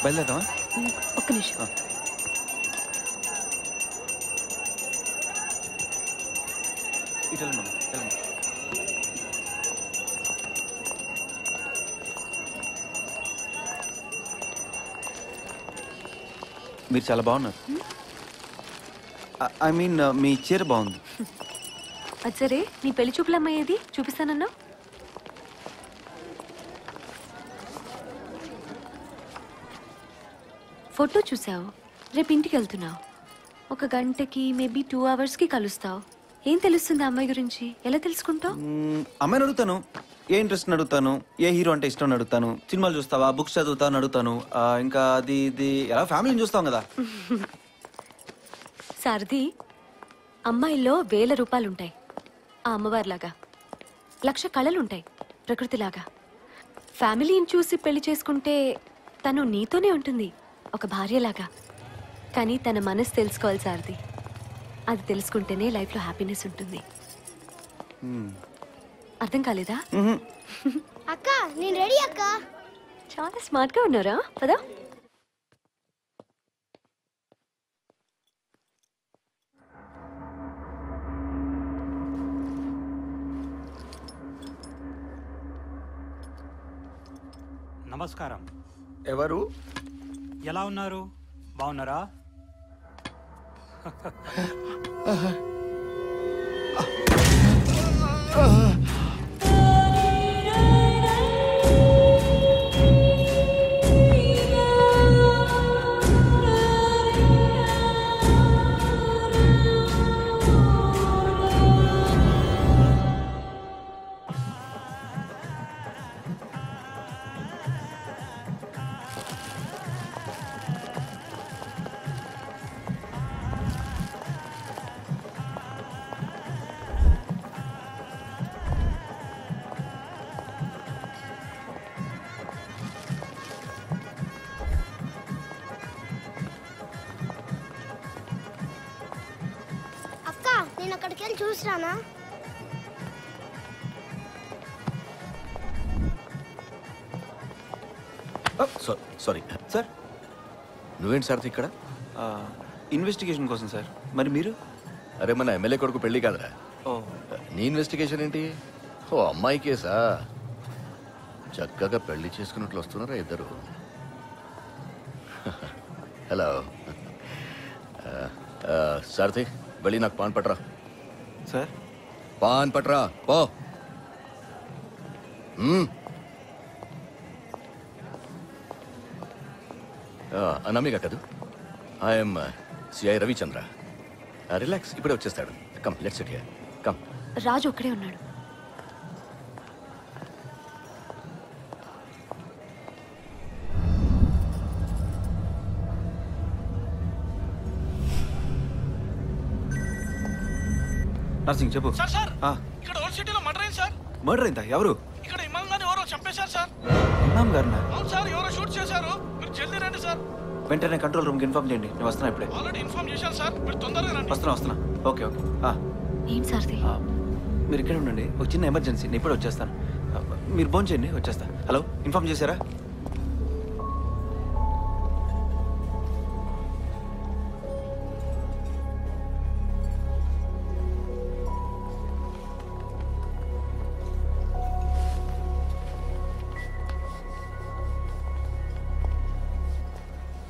బయలుదేరదామా? ఒక్క నిమిషం. ఇటు వెళ్ళండి. మీరు చాలా బాగున్నారు. ఐ మీన్ మీ చీర బాగుంది. అది సరే, నీ పెళ్లి చూపులమ్మయ్యేది చూపిస్తానన్నా? ఫోటో చూసావు, రేపు ఇంటికి వెళ్తున్నావు. 1 గంటకి మేబీ 2 hours కలుస్తావు. ఏం తెలుస్తుంది అమ్మాయి గురించి? ఎలా తెలుసుకుంటావు? అమ్మాయిని అడుగుతాను, ఏ ఇంట్రెస్ట్ అడుగుతాను, ఏ హీరో అంటే ఇష్టం అడుగుతాను, సినిమాలు చూస్తావా, బుక్స్ చదువుతాను అడుగుతాను, ఇంకా అది ఇది ఎలా ఫ్యామిలీని చూస్తాం కదా. సారథి, అమ్మాయిల్లో 1000 రూపాయలుంటాయి ఆ అమ్మవారిలాగా. 1,00,000 కళలుంటాయి ప్రకృతిలాగా. ఫ్యామిలీని చూసి పెళ్లి చేసుకుంటే తను నీతోనే ఉంటుంది ఒక భార్యలాగా. కానీ తన మనసు తెలుసుకోవాలి సారథి. అది తెలుసుకుంటేనే లైఫ్లో హ్యాపీనెస్ ఉంటుంది. అర్థం కాలేదా? అక్క నేను రెడీ అక్క. చాలా స్మార్ట్ గా ఉన్నారా? పదా. నమస్కారం. ఎవరు? ఎలా ఉన్నారు? బాగున్నారా? అక్క నేను అక్కడికి వెళ్ళి చూసిరానా? Sorry sir. నువ్వేంటి సార్ ఇక్కడ? ఇన్వెస్టిగేషన్ కోసం సార్. మరి మీరు? అరే మన ఎమ్మెల్యే కొడుకు పెళ్లి కాదురా. ఓ, నీ ఇన్వెస్టిగేషన్ ఏంటి? ఓ అమ్మాయి కేసా? చక్కగా పెళ్లి చేసుకున్నట్లు వస్తున్నారా ఇద్దరు? హలో సారథి, వెళ్ళి నాకు పాన్ పట్రా. సార్ పాన్ పట్రా పో. అనామిక కదూ? I'm CI Ravichandra. రిలాక్స్, ఇప్పుడే వచ్చేస్తాడు. Come let's sit here. Come. Raju ఒక్కడే ఉన్నాడు. నర్సింగ్ చెప్పు. సార్ సార్ ఇక్కడ ఓల్డ్ సిటీలో మర్డర్ అయింది సార్. మర్డర్ అయిందా? ఎవరు? ఇక్కడ ఇమాం గారిని ఎవరో చంపేశారు సార్. ఇమాం గారినా? అవును సార్, ఎవరో షూట్ చేశారు. మీరు జల్దీ రండి సార్. వెంటనే కంట్రోల్ రూమ్కి ఇన్ఫార్మ్ చేయండి. నేను వస్తున్నా ఇప్పుడే. ఆల్రెడీ ఇన్ఫార్మ్ చేశాను సార్, మీరు తొందరగా రండి. వస్తున్నా. Okay okay. ఏం సార్ది? మీరు ఇక్కడే ఉండండి, ఒక చిన్న ఎమర్జెన్సీ. నేను ఇప్పుడే వచ్చేస్తాను. మీరు ఫోన్ చేయండి, వచ్చేస్తా. హలో, ఇన్ఫార్మ్ చేశారా?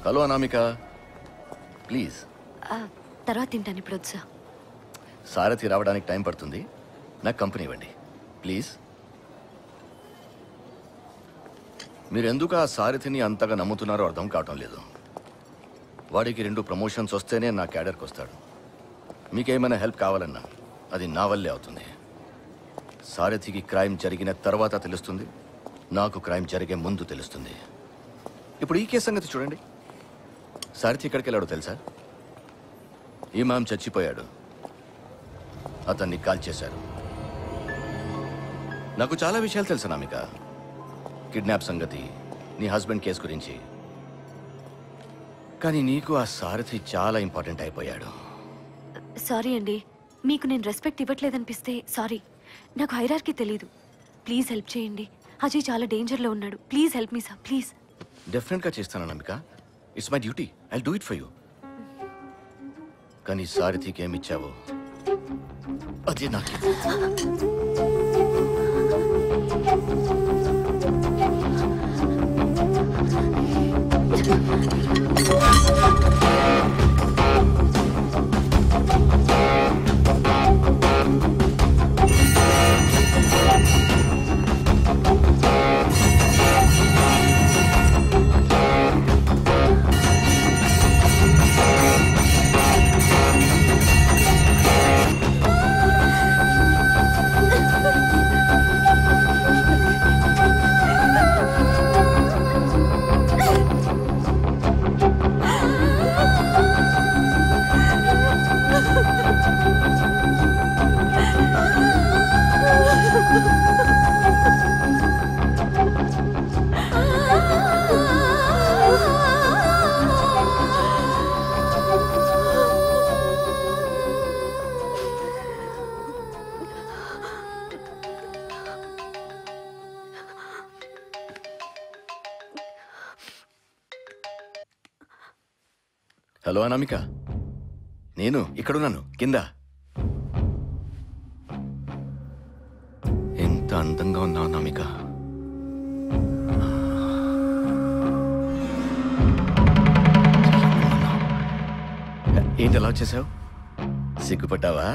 Hello Anamika, please. తర్వాత తింటాను, ఇప్పుడు వచ్చా. సారథి రావడానికి టైం పడుతుంది, నాకు కంపెనీ ఇవ్వండి ప్లీజ్. మీరు ఎందుకు ఆ సారథిని అంతగా నమ్ముతున్నారో అర్థం కావటం లేదు. వాడికి 2 ప్రమోషన్స్ వస్తేనే నా క్యాడర్కి వస్తాడు. మీకేమైనా హెల్ప్ కావాలన్నా అది నా వల్లే అవుతుంది. సారథికి క్రైమ్ జరిగిన తర్వాత తెలుస్తుంది, నాకు క్రైమ్ జరిగే ముందు తెలుస్తుంది. ఇప్పుడు ఈ కేసు సంగతి చూడండి. సారథి ఎక్కడికి వెళ్ళాడో తెలుసా? ఇమాం చచ్చిపోయాడు, అతన్ని కాల్ చేశారు. నాకు చాలా విషయాలు తెలుసు అనామిక. కిడ్నాప్ సంగతి, నీ హస్బెండ్ కేసు గురించి. కానీ నీకు ఆ సారథి చాలా ఇంపార్టెంట్ అయిపోయాడు. సారీ అండి, మీకు నేను రెస్పెక్ట్ ఇవ్వట్లేదనిపిస్తే సారీ. నాకు హైరార్కీ తెలీదు. ప్లీజ్ హెల్ప్ చేయండి. అజయ్ చాలా డేంజర్లో ఉన్నాడు. Please help me sir, please. డెఫినెట్గా చేస్తాను Anamika. It's my duty, I do it for you. కానీ సారథికి ఏమిచ్చావో అదే నాకు. హలో అనామిక, నేను ఇక్కడున్నాను కింద. ఎంత అందంగా ఉన్నావు అనామిక. ఏంటి అలా వచ్చేసావు? సిగ్గుపడ్డావా?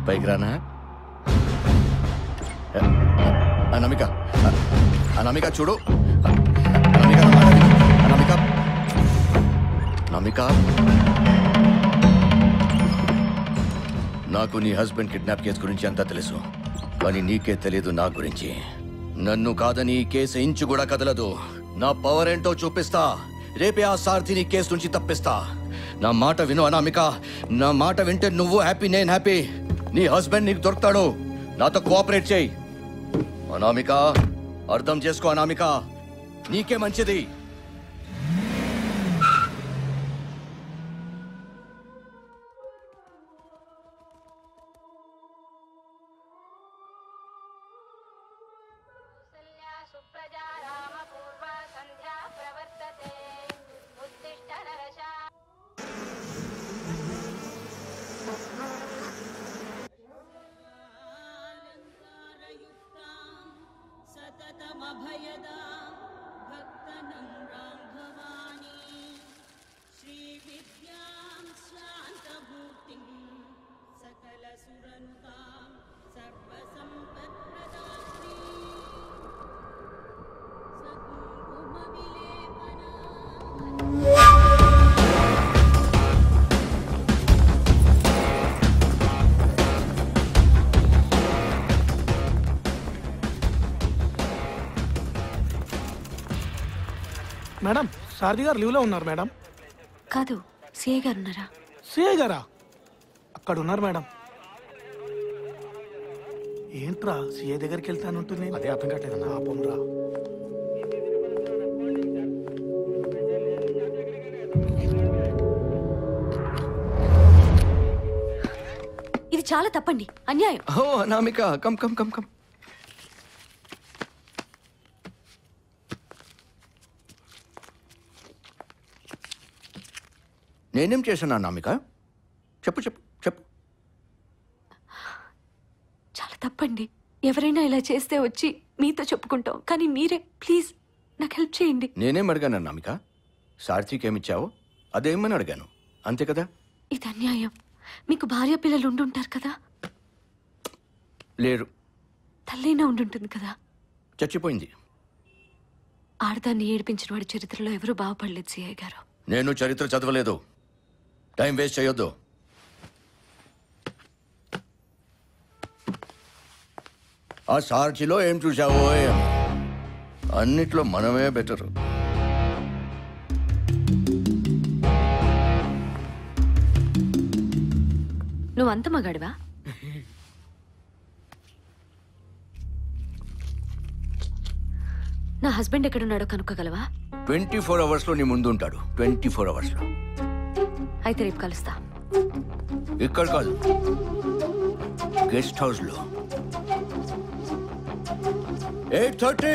పైకి రానా? అనామిక, అనామిక చూడు. అనామిక, అనామిక, అనామిక, నాకు నీ హస్బెండ్ కిడ్నాప్ కేసు గురించి అంతా తెలుసు, కానీ నీకే తెలియదు నా గురించి. నన్ను కాదని ఈ కేసు ఇంచు కూడా కదలదు. నా పవర్ ఏంటో చూపిస్తా. రేపే ఆ సారథిని కేసు నుంచి తప్పిస్తా. నా మాట విను అనామిక. నా మాట వింటే నువ్వు హ్యాపీ, నేను హ్యాపీ. నీ హస్బెండ్ నీకు దొరుకుతాడు. నాతో కోఆపరేట్ చేయి అనామిక. అర్థం చేసుకో అనామిక, నీకే మంచిది. మేడం, సారథి గారు లీవ్లో ఉన్నారు మేడం. కాదు, సిఐ గారు ఉన్నారా? సిఐ గారా? అక్కడ ఉన్నారు మేడం. ఏంట్రా సిఐ దగ్గరికి వెళ్తానంటుంది? అదే అర్థం కావట్లేదన్నా. ఆపంరా. ఇది చాలా తప్పండి, అన్యాయం. ఓ Anamika, come come come come. నేనేం చేశాను అనామిక? చెప్పు చెప్పు చెప్పు. చాలా తప్పండి. ఎవరైనా ఇలా చేస్తే వచ్చి మీతో చెప్పుకుంటాం, కానీ మీరే ప్లీజ్ నాకు హెల్ప్ చేయండి. నేనేం అడిగాను అనామిక? సారథికి ఏమిచ్చావో అదేమని అడిగాను, అంతే కదా? ఇది అన్యాయం. మీకు భార్య పిల్లలు ఉండుంటారు కదా? లేరు. తల్లైనా ఉండుంటుంది కదా? చచ్చిపోయింది. ఆడదాన్ని ఏడిపించిన వాడి చరిత్రలో ఎవరూ బాగుపడలేదు సిఐ గారు. నేను చరిత్ర చదవలేదు. టైం వేస్ట్ చేయొద్దు. ఆ సార్చిలో ఏం చూసావో ఏం? అన్నిట్లో మనమే బెటరు. నువ్వంత మగాడివా? నా హస్బెండ్ ఎక్కడున్నాడో కనుక్కోగలవా? 24 అవర్స్లో నీ ముందు ఉంటాడు. 24 అవర్స్లో. అయితే రేపు కలుస్తా. ఇక్కడ కాదు, గెస్ట్ హౌస్ లో. 8:30.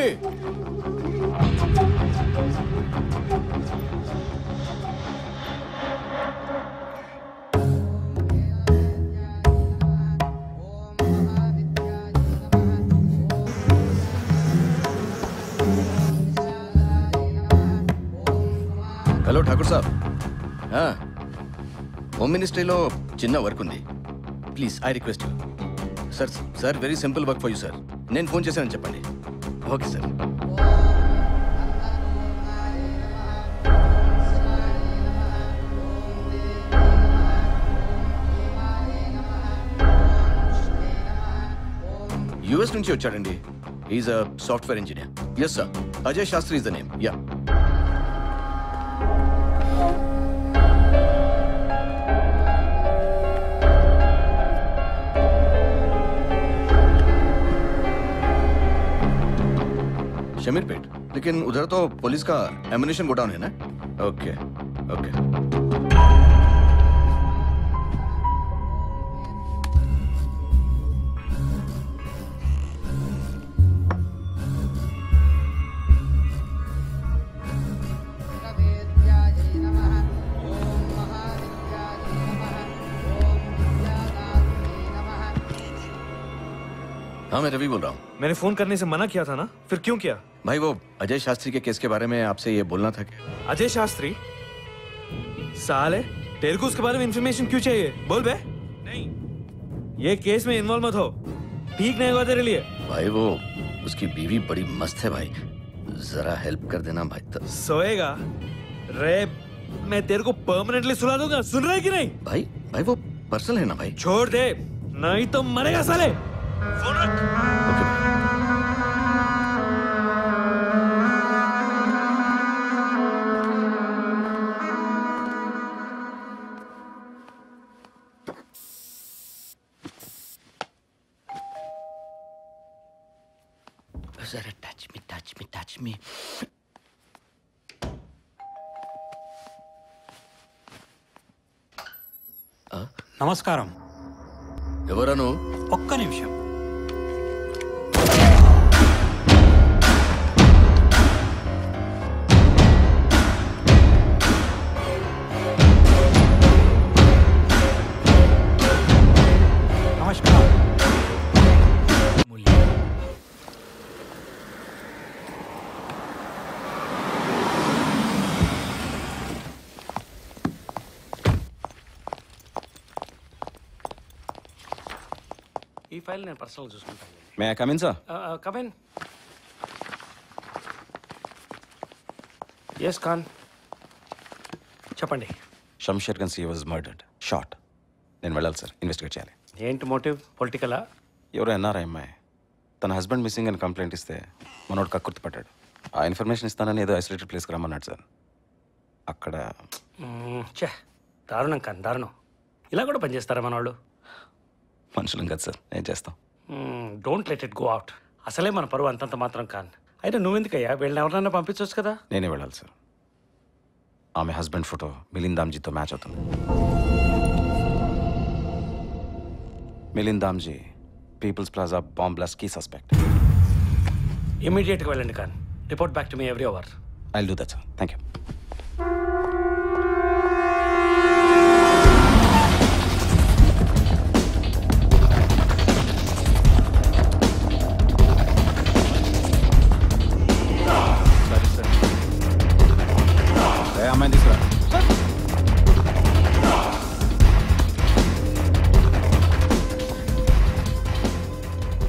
హలో ఠాకూర్ సాబ్, హోమ్ మినిస్ట్రీలో చిన్న వర్క్ ఉంది. Please I request you. Sir very simple work for you sir. నేను ఫోన్ చేశానని చెప్పండి. Okay sir. యుఎస్ నుంచి వచ్చాడండి. Is a software engineer. Yes sir, Ajay Shastri is the name. Ya. Shamirpet, लेकिन उधर तो पुलिस का एमुनेशन गोडाउन है ना? Okay okay. हाँ मैं रवि बोल रहा हूँ। मैंने फोन करने से मना किया था ना, फिर क्यों किया? भाई वो अजय शास्त्री के केस के बारे में आपसे ये बोलना था क्या? अजय शास्त्री साले, तेरे को उसके बारे में इंफॉर्मेशन क्यों चाहिए? बोल बे। नहीं, ये केस में इन्वॉल्व मत हो, ठीक नहीं होगा तेरे लिए। भाई वो उसकी बीवी बड़ी मस्त है भाई, जरा हेल्प कर देना भाई। सोएगा रे, मैं तेरे को परमानेंटली सुला दूंगा, सुन रहा है कि नहीं? भाई भाई वो पर्सनल है ना भाई। छोड़ दे, नहीं तो मरेगा साले। फोन रख। जरा टच मी। నమస్కారం. ఎవరను? ఒక్క నిమిషం. నమస్కారం. ఈ ఫైల్ నేను పర్సనల్ చూసుకుంటాను. May I come in sir? Come in. Yes Khan, చెప్పండి. Shamsher Gansi was murdered, shot. నేను వెళ్ళాలి సార్, ఇన్వెస్టిగేట్ చేయాలి. ఏంటి మోటివ్? పొలిటికలా? ఎవరో ఎన్ఆర్ఐ అమ్మాయి తన హస్బెండ్ మిస్సింగ్ అని కంప్లైంట్ ఇస్తే మనోడు కక్కుర్తి పడ్డాడు. ఆ ఇన్ఫర్మేషన్ ఇస్తానని ఏదో ఐసోలేటెడ్ ప్లేస్కి రమ్మన్నాడు సార్. అక్కడ చే, దారుణం ఖాన్, దారుణం. ఇలా కూడా పనిచేస్తారా మన వాళ్ళు? మనుషులం కదా సార్, ఏం చేస్తాం. Don't let it go out. అసలే మన పరువు అంతంత మాత్రం ఖాన్. అయితే నువ్వెందుకయ్యా, వీళ్ళని ఎవరినైనా పంపించవచ్చు కదా. నేనే వెళ్ళాలి సార్. ఆమె హస్బెండ్ ఫోటో మిలింద్ దామ్జీతో మ్యాచ్ అవుతుంది. Milind Damji people's plaza bomb blast key suspect. ఇమీడియట్గా వెళ్ళండి Khan. Report back to me every hour. I will do that sir. Thank you. అమ్మాయిని తీసుకురా.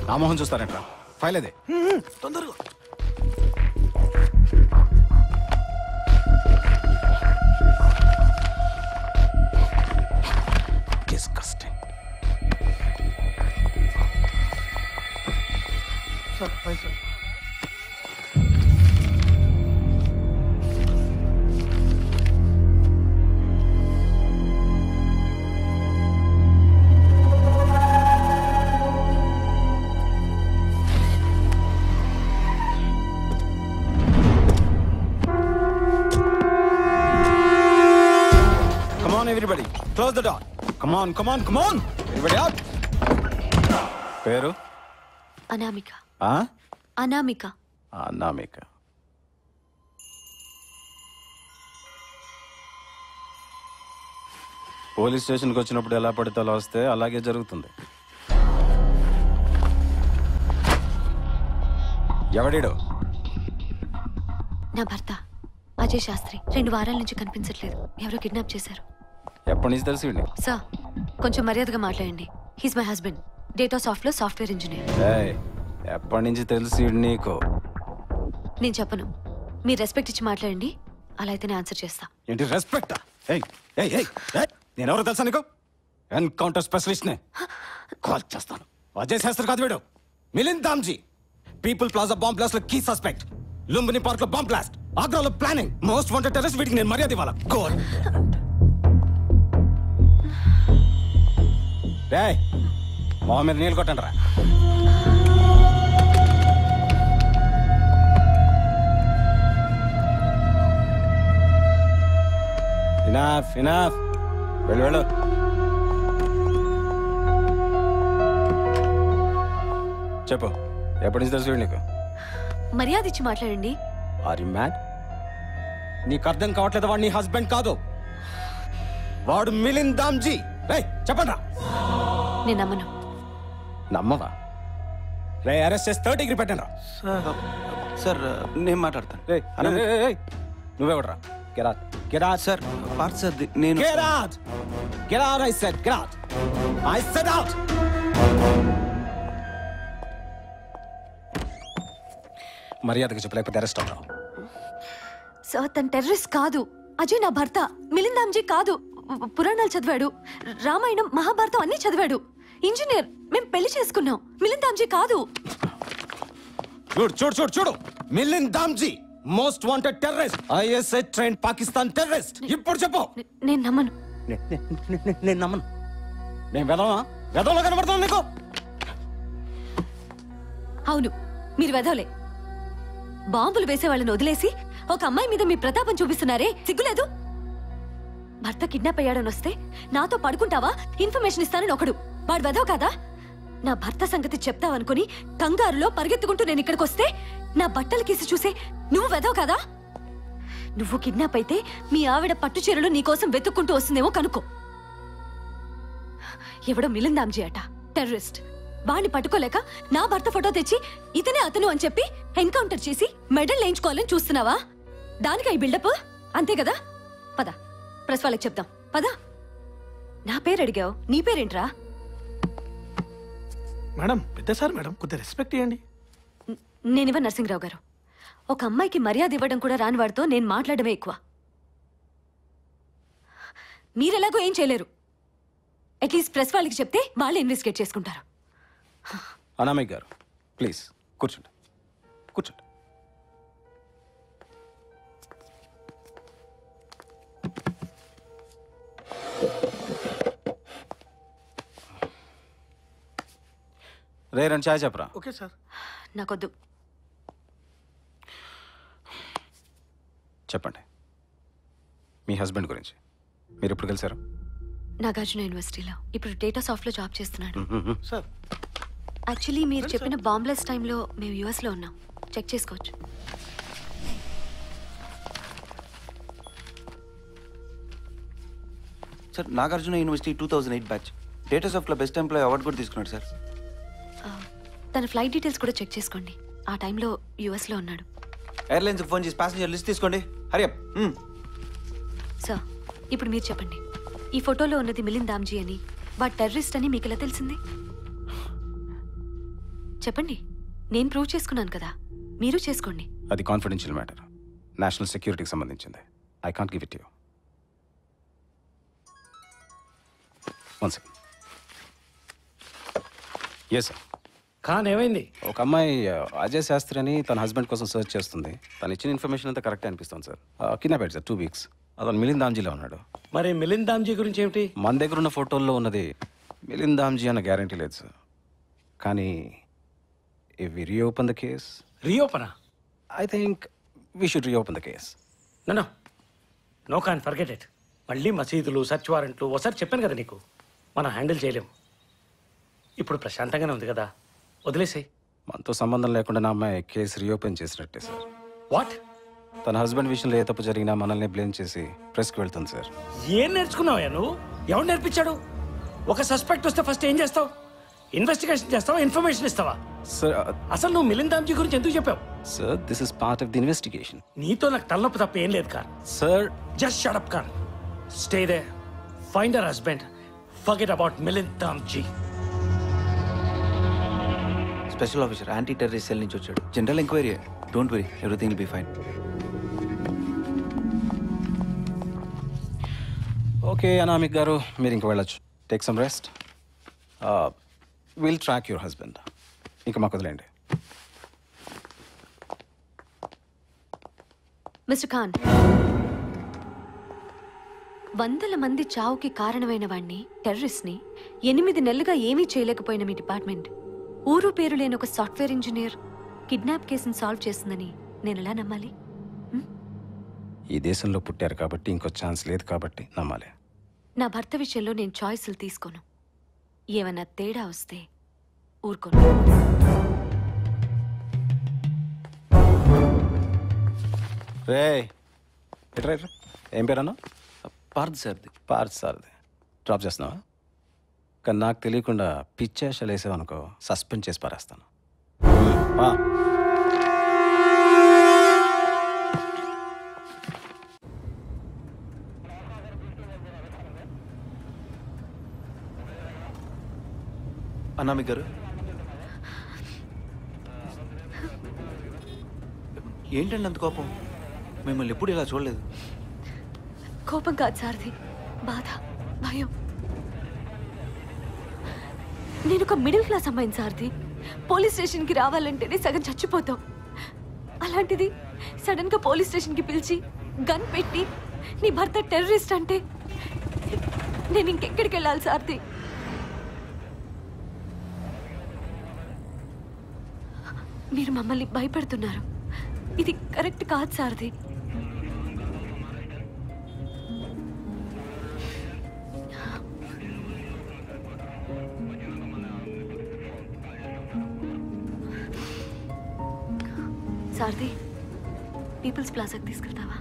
రామ్మోహన్ చూస్తారంట్రా, ఫైల్ అదే తొందరగా. Disgusting. Sir file sir. Everybody, close the door. Come on. Everybody out. పేరు? Anamika. Anamika. Police స్టేషన్కి వచ్చినప్పుడు ఎలా పడితే అలా వస్తే అలాగే జరుగుతుంది. ఎవడీడు? నా భర్త అజయ్ శాస్త్రి. 2 వారాల నుంచి కనిపించట్లేదు. ఎవరో కిడ్నాప్ చేశారు. ఎప్పటి నుంచి తెలిసి? సార్ కొంచెం మర్యాదగా మాట్లాడండి. హీస్ మై హస్బెండ్, డేటా సాఫ్ట్లో సాఫ్ట్వేర్ ఇంజనీర్. ఎప్పటి నుంచి తెలిసి నీకు? నేను చెప్పను, మీరు రెస్పెక్ట్ ఇచ్చి మాట్లాడండి. అలా అయితే నేను ఆన్సర్ చేస్తా. ఏంటి రెస్పెక్టా? నేను ఎవరో తెలుసా నీకు? ఎన్కౌంటర్ స్పెషలిస్ట్ నే. కాల్ చేస్తాను. అజయ్ శాస్త్రి కాదు వీడు, Milind Damji. People Plaza bomb blast లో కీ సస్పెక్ట్. లుంబిని పార్క్ లో బాంబ్ బ్లాస్ట్. ఆగ్రాలో ప్లానింగ్. Most wanted terrorist. వీడికి నేను మర్యాద ఇవ్వాలా? గోల్. మొహం మీద నీళ్ళు కొట్టండి రా. ఇనాఫ్. వెళ్ళు. చెప్పు, ఎప్పటి నుంచి తెలుసు నీకు? మర్యాద ఇచ్చి మాట్లాడండి. Are you mad? నీకు అర్థం కావట్లేదు, వాడు నీ హస్బెండ్ కాదు, వాడు మిలింద్ దామ్జీ. చెప్పండి రా. నేను నమ్మను. నమ్మవా? రే అరెస్ట్ చేసి 30 డిగ్రీ పెట్టండి రా. సార్ నేను మాట్లాడతాను. నువ్వెవడరా? Get out. Sir part sir నేను Get out. Get out, I said. Get out. I said out. మర్యాదగా చెప్పలేకపోతే అరెస్ట్ అవుతావు. సార్ తన టెర్రరిస్ట్ కాదు. అజయ్ నా భర్త. మిలింద్ దామ్జీ కాదు. పురాణాలు చదివాడు, రామాయణం మహాభారతం అన్ని చదివాడు. ఇంజనీర్. మేము పెళ్లి చేసుకున్నాం. మిలింద్ దామ్జీ కాదు. చూడు Milind Damji most wanted terrorist, ISI train Pakistan terrorist. ఇప్పుడు చెప్పు. నేను నమ్మను. నేను నమ్మను. నేను వెదవలో కనబడతాను నీకు. అవును, మీరు వెదవలే. బాంబులు వేసే వాళ్ళని వదిలేసి ఒక అమ్మాయి మీద మీ ప్రతాపం చూపిస్తున్నారే, సిగ్గులేదు? భర్త కిడ్నాప్ అయ్యాడని వస్తే నాతో పడుకుంటావా, ఇన్ఫర్మేషన్ ఇస్తానని ఒకడు. వాడు వెదవ కాదా? నా భర్త సంగతి చెప్తావనుకుని కంగారులో పరిగెత్తుకుంటూ నేను ఇక్కడికి వస్తే నా బట్టలు కేసి చూసే నువ్వు వెదవ కాదా? నువ్వు కిడ్నాప్ అయితే మీ ఆవిడ పట్టు చీరలు నీకోసం వెతుక్కుంటూ వస్తుందేమో కనుక్కో. ఎవడో మిలింద్ దామ్జీ అట, టెర్రరిస్ట్. వాణ్ణి పట్టుకోలేక నా భర్త ఫోటో తెచ్చి ఇతనే అతను అని చెప్పి ఎన్కౌంటర్ చేసి మెడల్ వేయించుకోవాలని చూస్తున్నావా? దానికి ఈ బిల్డప్ అంతే కదా? పద, ప్రెస్ వాళ్ళకి చెప్దాం. పద. నా పేరు అడిగావు, నీ పేరేంట్రా? మేడం పెద్ద సార్ మేడం, కొద్దిగా రెస్పెక్ట్ ఇవ్వండి. నేనివ్వ నరసింహరావు గారు. ఒక అమ్మాయికి మర్యాద ఇవ్వడం కూడా రాని వాడితో నేను మాట్లాడమే ఎక్కువ. మీరెలాగో ఏం చేయలేరు. అట్లీస్ట్ ప్రెస్ వాళ్ళకి చెప్తే వాళ్ళు ఇన్వెస్టిగేట్ చేసుకుంటారు. అనామిక్ గారు ప్లీజ్ కూర్చోండి. రే రెండు చాయ్ చెప్పరా. Okay sir. నాకొద్దు. చెప్పండి మీ హస్బెండ్ గురించి. మీరు ఎప్పుడు కలిసారు? నాగార్జున యూనివర్సిటీలో ఇప్పుడు డేటా సాఫ్ట్లో జాబ్ చేస్తున్నాడు. సార్ యాక్చువల్లీ మీరు చెప్పిన బాంబ్లెస్ టైంలో మేము యుఎస్లో ఉన్నాం. చెక్ చేసుకోవచ్చు. Sir Nagarjuna university 2008 batch. Data సాఫ్ట్లో బెస్ట్ ఎంప్లాయ్ అవార్డు కూడా తీసుకున్నాడు సార్. తన ఫ్లైట్ డీటెయిల్స్ కూడా చెక్ చేసుకోండి. ఆ టైంలో యుఎస్లో ఉన్నాడు. ఎయిర్లైన్స్కి ఫోన్ చేసి ప్యాసింజర్ లిస్ట్ తీసుకోండి. హరి అప్. సార్ ఇప్పుడు మీరు చెప్పండి, ఈ ఫోటోలో ఉన్నది మిలింద్ దామ్జీ అని, వాడు టెర్రరిస్ట్ అని మీకు ఎలా తెలిసింది? చెప్పండి. నేను ప్రూవ్ చేసుకున్నాను కదా, మీరు చేసుకోండి. అది కాన్ఫిడెన్షియల్ మ్యాటర్, నేషనల్ సెక్యూరిటీకి సంబంధించింది. I can't give it you. One second. Yes sir. Khan ఏమైంది? ఒక అమ్మాయి అజయ్ శాస్త్రి అని తన హస్బెండ్ కోసం సర్చ్ చేస్తుంది. తను ఇచ్చిన ఇన్ఫర్మేషన్ అంతా కరెక్ట్ అనిపిస్తుంది సార్. కిడ్నాప్ అయ్యాడు సార్ 2 వీక్స్. అతను మిలింద్ దామ్జీలో ఉన్నాడు. మరి మిలింద్ దామ్జీ గురించి ఏమిటి? మన దగ్గర ఉన్న ఫోటోల్లో ఉన్నది మిలింద్ దామ్జీ అన్న గ్యారంటీ లేదు సార్. కానీ if we reopen the case. రీఓపెనా? I think we should reopen the case. No Khan forget it. మళ్ళీ మసీదులు, సర్చ్ వారెంట్లు ఒకసారి చెప్పాను కదా నీకు, మనం హ్యాండిల్ చేయలేము. ఇప్పుడు ప్రశాంతంగానే ఉంది కదా, వదిలేసాయి. మనతో సంబంధం లేకుండా నా అమ్మాయి కేసు రీఓపెన్ చేసినట్టే సార్. వాట్? తన హస్బెండ్ విషయంలో ఏ తప్పు జరిగినా మనల్ని బ్లేమ్ చేసి ప్రెస్కి వెళ్తుంది సార్. ఏం నేర్చుకున్నావా నువ్వు? ఎవరు నేర్పించాడు? ఒక సస్పెక్ట్ వస్తే ఫస్ట్ ఏం చేస్తావు? ఇన్వెస్టిగేషన్ చేస్తావా, ఇన్ఫర్మేషన్ ఇస్తావా? సార్ అసలు నువ్వు మిలింద్ దామ్జీ గురించి ఎందుకు చెప్పావు? Sir this is part of the investigation. నీతో నాకు తలనొప్పి తప్ప ఏం లేదు Khan. Sir just shut up Khan. Stay there, find her husband, forget about Milind Damji. Special officer anti terrorist cell నుంచి వచ్చాడు. General enquiry. Don't worry, everything will be fine. Okay Anamika గారు, మీరు ఇంక వెళ్ళొచ్చు. Take some rest. Will track your husband. ఇంకా మాకు వదిలేండి. Mister Khan, 100 మంది చావుకి కారణమైన వాణ్ణి, టెర్రరిస్ట్ని 8 నెలలుగా ఏమీ చేయలేకపోయిన మీ డిపార్ట్మెంట్ ఊరు పేరు లేని ఒక సాఫ్ట్వేర్ ఇంజనీర్ కిడ్నాప్ కేసును సాల్వ్ చేస్తుందని నేను ఎలా నమ్మాలి? ఈ దేశంలో పుట్టారు కాబట్టి, ఇంకో ఛాన్స్ లేదు కాబట్టి నమ్మాలి. నా భర్త విషయంలో నేను చాయిస్లు తీసుకోను. ఏమన్నా తేడా వస్తే ఊరుకోను. రే ఎట్రా ఏం పేరన్నా? పార్థ్ సార్ది. పార్థ్ సార్ది. డ్రాప్ చేస్తున్నావా? కానీ నాకు తెలియకుండా పిచ్చేషాలు వేసావనుకో, సస్పెండ్ చేసి పారేస్తాను. అనామిక్ గారు ఏంటండి అంత కోపం? మిమ్మల్ని ఎప్పుడు ఇలా చూడలేదు. కోపం కాదు సార్ది, బాధ, భయం. నేను ఒక మిడిల్ క్లాస్ అమ్మాయిని సార్ది. పోలీస్ స్టేషన్కి రావాలంటేనే సగం చచ్చిపోతాం. అలాంటిది సడన్గా పోలీస్ స్టేషన్కి పిలిచి గన్ పెట్టి నీ భర్త టెర్రరిస్ట్ అంటే నేను ఇంకెక్కడికి వెళ్ళాలి సార్ది? మీరు మమ్మల్ని భయపెడుతున్నారు. ఇది కరెక్ట్ కాదు సార్ది. సార్ది, పీపుల్స్ ప్లాజాకి తీసుకెళ్తావా?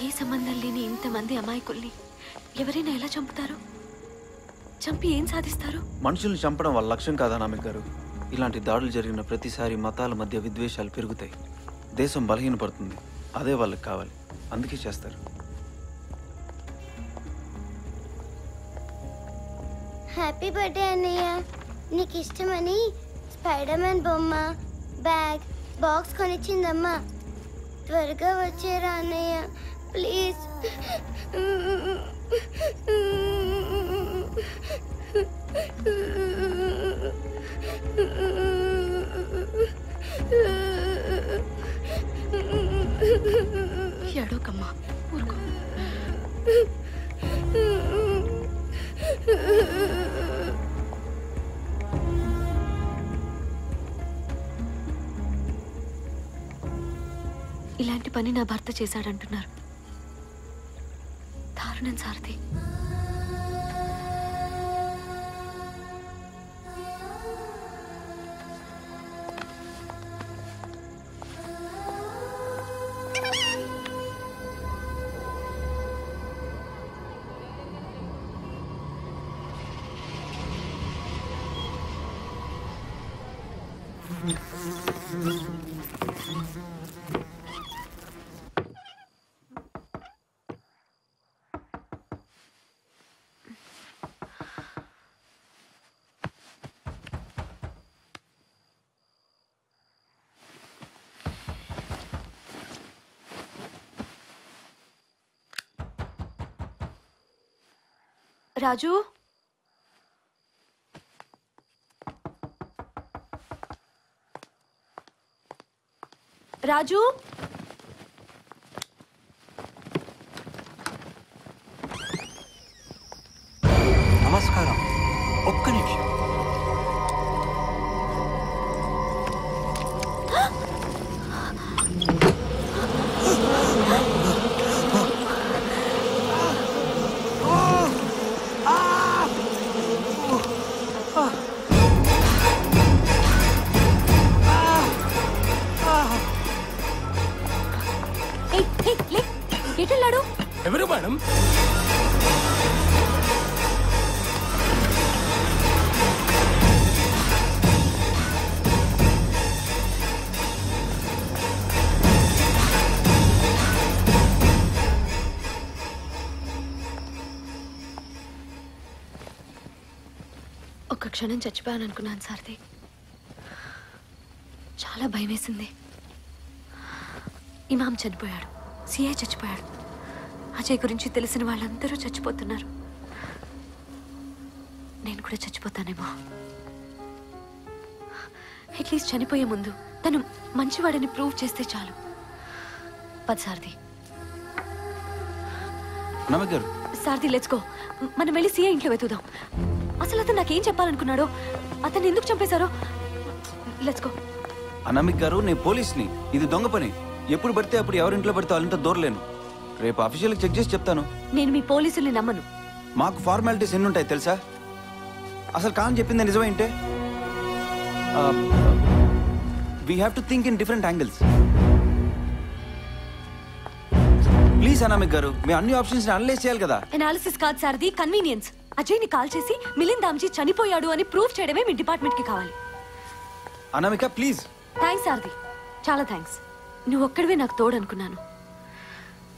ఏ సంబంధం లేని ఇంతమంది అమాయకుల్ని ఎవరైనా ఎలా చంపుతారు? చంపి ఏం సాధిస్తారు? మనుషుల్ని చంపడం వాళ్ళ లక్ష్యం కాదా అనామిక్ గారు? ఇలాంటి దాడులు జరిగిన ప్రతిసారి మతాల మధ్య విద్వేషాలు పెరుగుతాయి, దేశం బలహీనపడుతుంది. అదే వాళ్ళకి కావాలి, అందుకే చేస్తారు. హ్యాపీ బర్త్డే అన్నయ్య. నీకు ఇష్టమని స్పైడర్ మ్యాన్ బొమ్మ, బ్యాగ్, బాక్స్ కొనిచ్చిందమ్మా. త్వరగా వచ్చేరా అన్నయ్య ప్లీజ్. ఏడోకమ్మా, ఊరుకో. ఇలాంటి పని నా భర్త చేశాడంటున్నారు. దారుణం సారథి. రాజు, రాజు, నమస్కారం. ఒక్క నిమిషం. ఎటెళ్ళాడు? ఎవరు మేడం? ఒక్క క్షణం చచ్చిపోయాను అనుకున్నాను సారథి. చాలా భయం వేసింది. ఇమాం చనిపోయాడు, సిఐ చచ్చిపోయాడు, అజయ్ గురించి తెలిసిన వాళ్ళందరూ చచ్చిపోతున్నారు. నేను కూడా చచ్చిపోతానేమో. అట్లీస్ట్ చనిపోయే ముందు తను మంచివాడని ప్రూవ్ చేస్తే చాలు. పది సారథి. సారథి, లెట్స్ గో. మనం వెళ్ళి సిఐ ఇంట్లో వెతుకుదాం. అసలు అతను నాకేం చెప్పాలనుకున్నాడో, అతను ఎందుకు చంపేశారో. Let's go. అనామిక్ గారు, నేను పోలీస్ని. ఇది దొంగ పని. ఎప్పుడు పడితే అప్పుడు ఎవరింట్లో పడితే వాళ్ళంతా దూరలేను. రేపు అఫీషియల్కి చెక్ చేసి చెప్తాను. నేను మీ పోలీసుల్ని నమ్మను. మాకు ఫార్మాలిటీస్ ఎన్ని ఉంటాయి తెలుసా? అసలు కాన్ చెప్పింది నిజమేంటే? We have to think in different angles. Please Anamika గారు, మీ అన్ని ఆప్షన్స్ అనలైజ్ చేయాలి కదా. అనాలిసిస్ కాదు సార్ది, కన్వీనియన్స్. అజయ్ని కాల్ చేసి మిలింద్ దామ్జీ చనిపోయాడు అని ప్రూఫ్ చేయడమే మీ డిపార్ట్మెంట్ కి కావాలి. అనామిక ప్లీజ్. థ్యాంక్స్ సార్ది, చాలా థ్యాంక్స్. నువ్వు ఒక్కడివే నాకు తోడు అనుకున్నాను.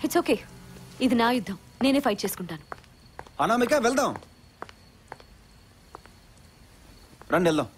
ఇట్స్ ఓకే, ఇది నా యుద్ధం, నేనే ఫైట్ చేసుకుంటాను. అనామిక వెళ్దాం, రండి వెళ్దాం.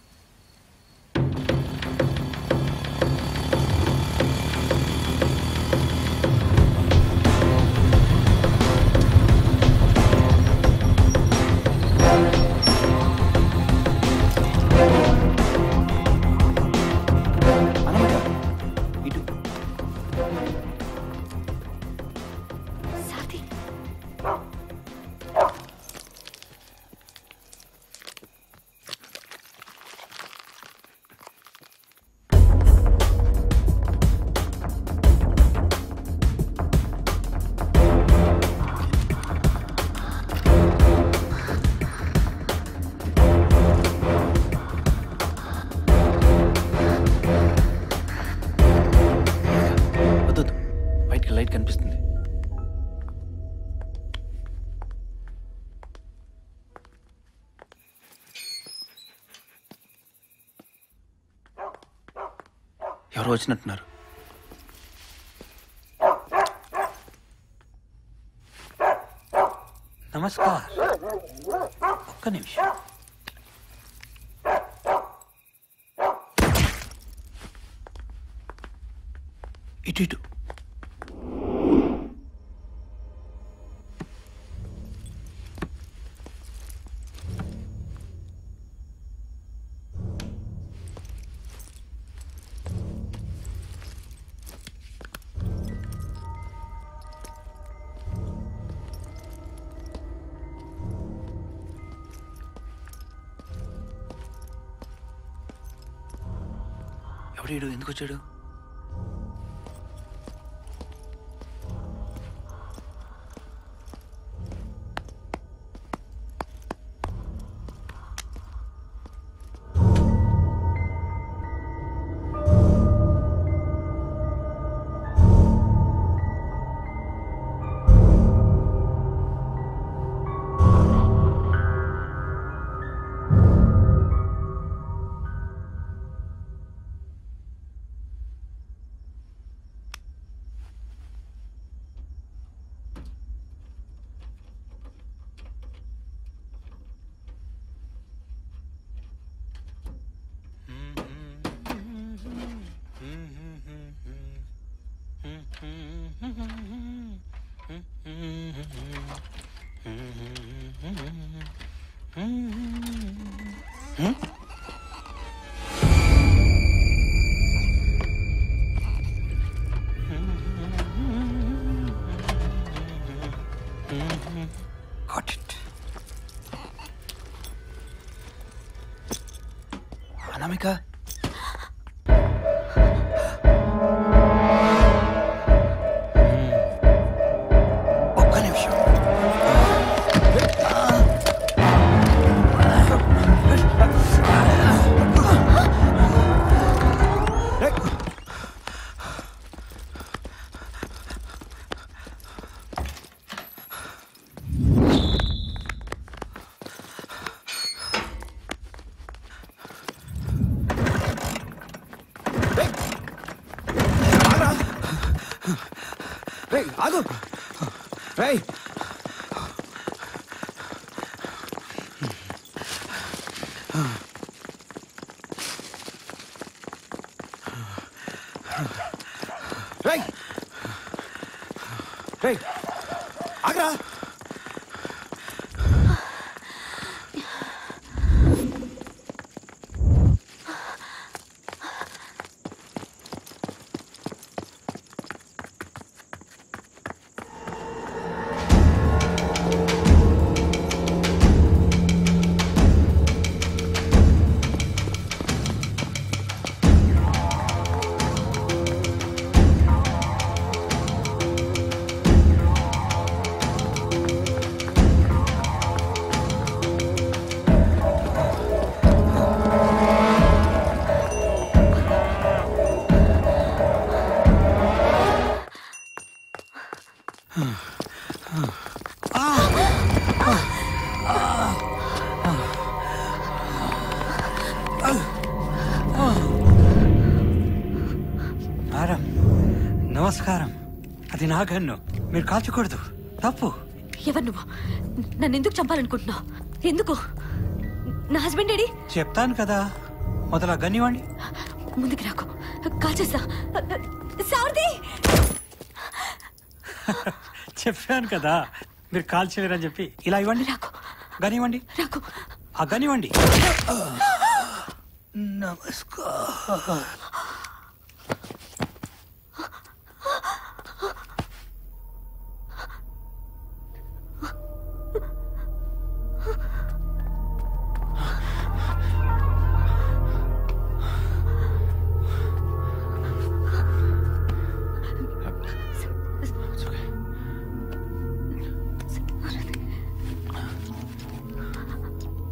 లైట్ కనిపిస్తుంది. ఎవరో వచ్చినట్టున్నారు. నమస్కార్, ఒక్క నిమిషం. ఇటు ఇటు. ఎవడు ఎందుకు వచ్చాడు? Got it. అనామిక, ఒక్క నిమిషం. ఆగు. రేయ్, రేయ్, రేయ్, ఆగరా. నమస్కారం. అది నా గన్ను, మీరు కాల్చకూడదు, తప్పు. ఎవరు నువ్వు? నన్ను ఎందుకు చంపాలనుకుంటున్నావు? ఎందుకు? నా హస్బెండ్ ఏడి? చెప్తాను కదా, మొదల గన్నివ్వండి. ముందుకు రాకు, కాల్చేస్తా. సారథి! చెప్పాను కదా మీరు కాల్చలేరని చెప్పి. ఇలా ఇవ్వండి. రాకు, గనివ్వండి. రాకు, ఆ గనివ్వండి. నమస్కారం.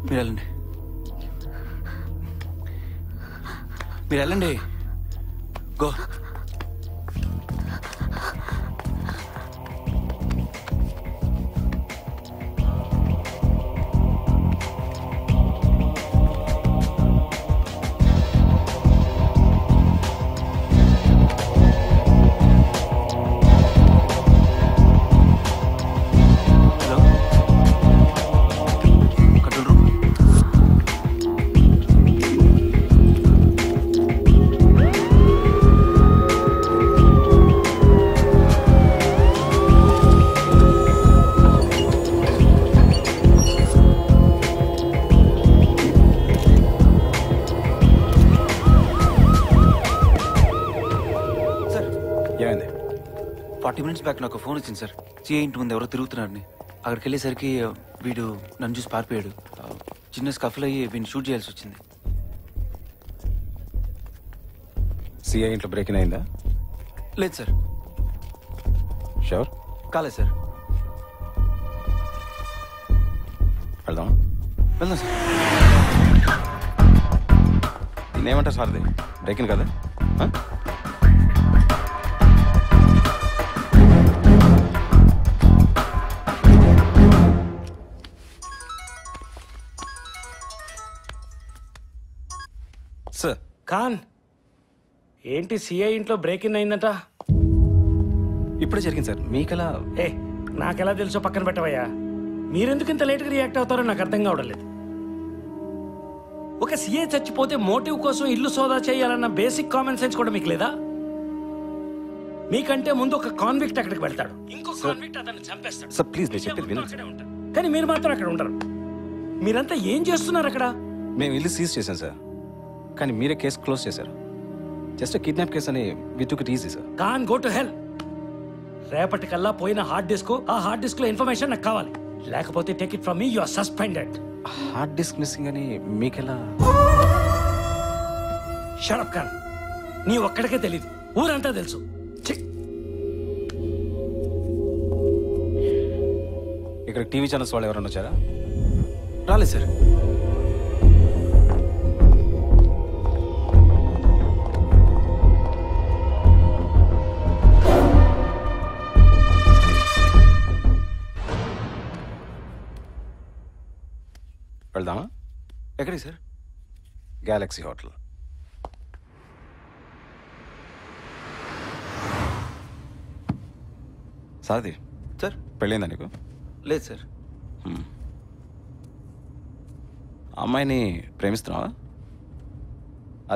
మీరు వెళ్ళండి, మీరు వెళ్ళండి. గో. బ్యాక్ నాకు ఫోన్ వచ్చింది సార్. సిఐ ఇంటి ముందు ఎవరో తిరుగుతున్నారని. అక్కడికి వెళ్ళేసరికి వీడు నన్ను చూసి పారిపోయాడు. చిన్న స్కఫ్లు అయ్యి వీడిని షూట్ చేయాల్సి వచ్చింది. సిఐ ఇంట్లో బ్రేకింగ్ అయిందా? లేదు సార్. షూర్? కాలేదు సార్. వెళ్దాం. వెళ్దాం సార్. నేనేమంటారు సార్, అది బ్రేకింగ్ కదా? సార్. ఖాన్, ఏంటి సిఐ ఇంట్లో బ్రేక్ ఇన్ అయిందట? ఇప్పుడే జరిగింది సార్. మీకెలా? నాకెలా తెలుసో పక్కన పెట్టవయ్యా. మీరెందుకు ఇంత లేట్గా రియాక్ట్ అవుతారో నాకు అర్థం కావడం లేదు. ఒక సిఐ చచ్చిపోతే మోటివ్ కోసం ఇల్లు సోదా చేయాలన్న బేసిక్ కామన్ సెన్స్ కూడా మీకు లేదా? మీకంటే ముందు ఒక కాన్విక్ట్ అక్కడికి వెళ్తాడు, ఇంకో కాన్విక్ట్ అతన్ని చంపేస్తాడు. సార్ ప్లీజ్, నేను చెప్పేది వినండి. కానీ మీరు మాత్రం అక్కడ ఉండరు. మీరంతా ఏం చేస్తున్నారు అక్కడ? మేము ఇల్లు సీజ్ చేశాం సార్, కానీ మీరే కేసు క్లోజ్ చేశారు. జస్ట్ కిడ్నాప్ కేసు అని we took it easy sir. Khan go to hell. రేపటికల్లా పోయిన హార్డ్ డిస్క్, ఆ హార్డ్ డిస్క్ లో ఇన్ఫర్మేషన్ నాకు కావాలి. లేకపోతే take it from me, you are suspended. Hard disk missing అని మీకెలా? షట్ అప్ ఖాన్, నీ ఒక్కడికే తెలీదు, ఊరంతా తెలుసు. ఇక్కడ టీవీ ఛానల్స్ వాళ్ళు ఎవరైనా వచ్చారా? రాలేదు సార్. వెళ్దామా? ఎక్కడికి sir? Galaxy hotel. Sarathi sir. పెళ్ళైందా నీకు? లేదు సార్. అమ్మాయిని ప్రేమిస్తున్నావా?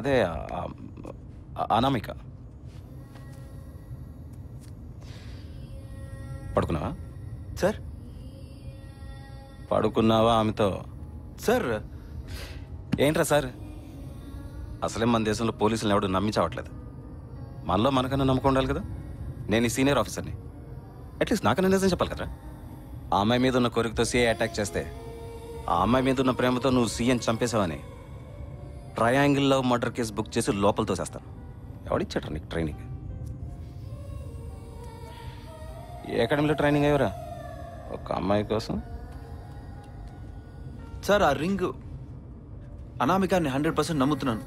అదే అనామిక. పడుకున్నావా సార్? పడుకున్నావా ఆమెతో? సార్ ఏంట్రా సార్, అసలే మన దేశంలో పోలీసులను ఎవడు నమ్మించవట్లేదు. మనలో మనకన్నా నమ్మకం ఉండాలి కదా. నేను ఈ సీనియర్ ఆఫీసర్ని, అట్లీస్ట్ నాకన్నా నిజం చెప్పాలి కదరా. ఆ అమ్మాయి మీద ఉన్న కోరికతో సీఐ అటాక్ చేస్తే, ఆ అమ్మాయి మీద ఉన్న ప్రేమతో నువ్వు సీఎం చంపేశావని ట్రయాంగిల్లో మర్డర్ కేసు బుక్ చేసి లోపల తోసేస్తాను. ఎవడిచ్చాడు నీకు ట్రైనింగ్? ఏ అకాడమీలో ట్రైనింగ్ అయ్యారా ఒక అమ్మాయి కోసం? సార్ ఆ రింగ్ అనామికాని 100% నమ్ముతున్నాను.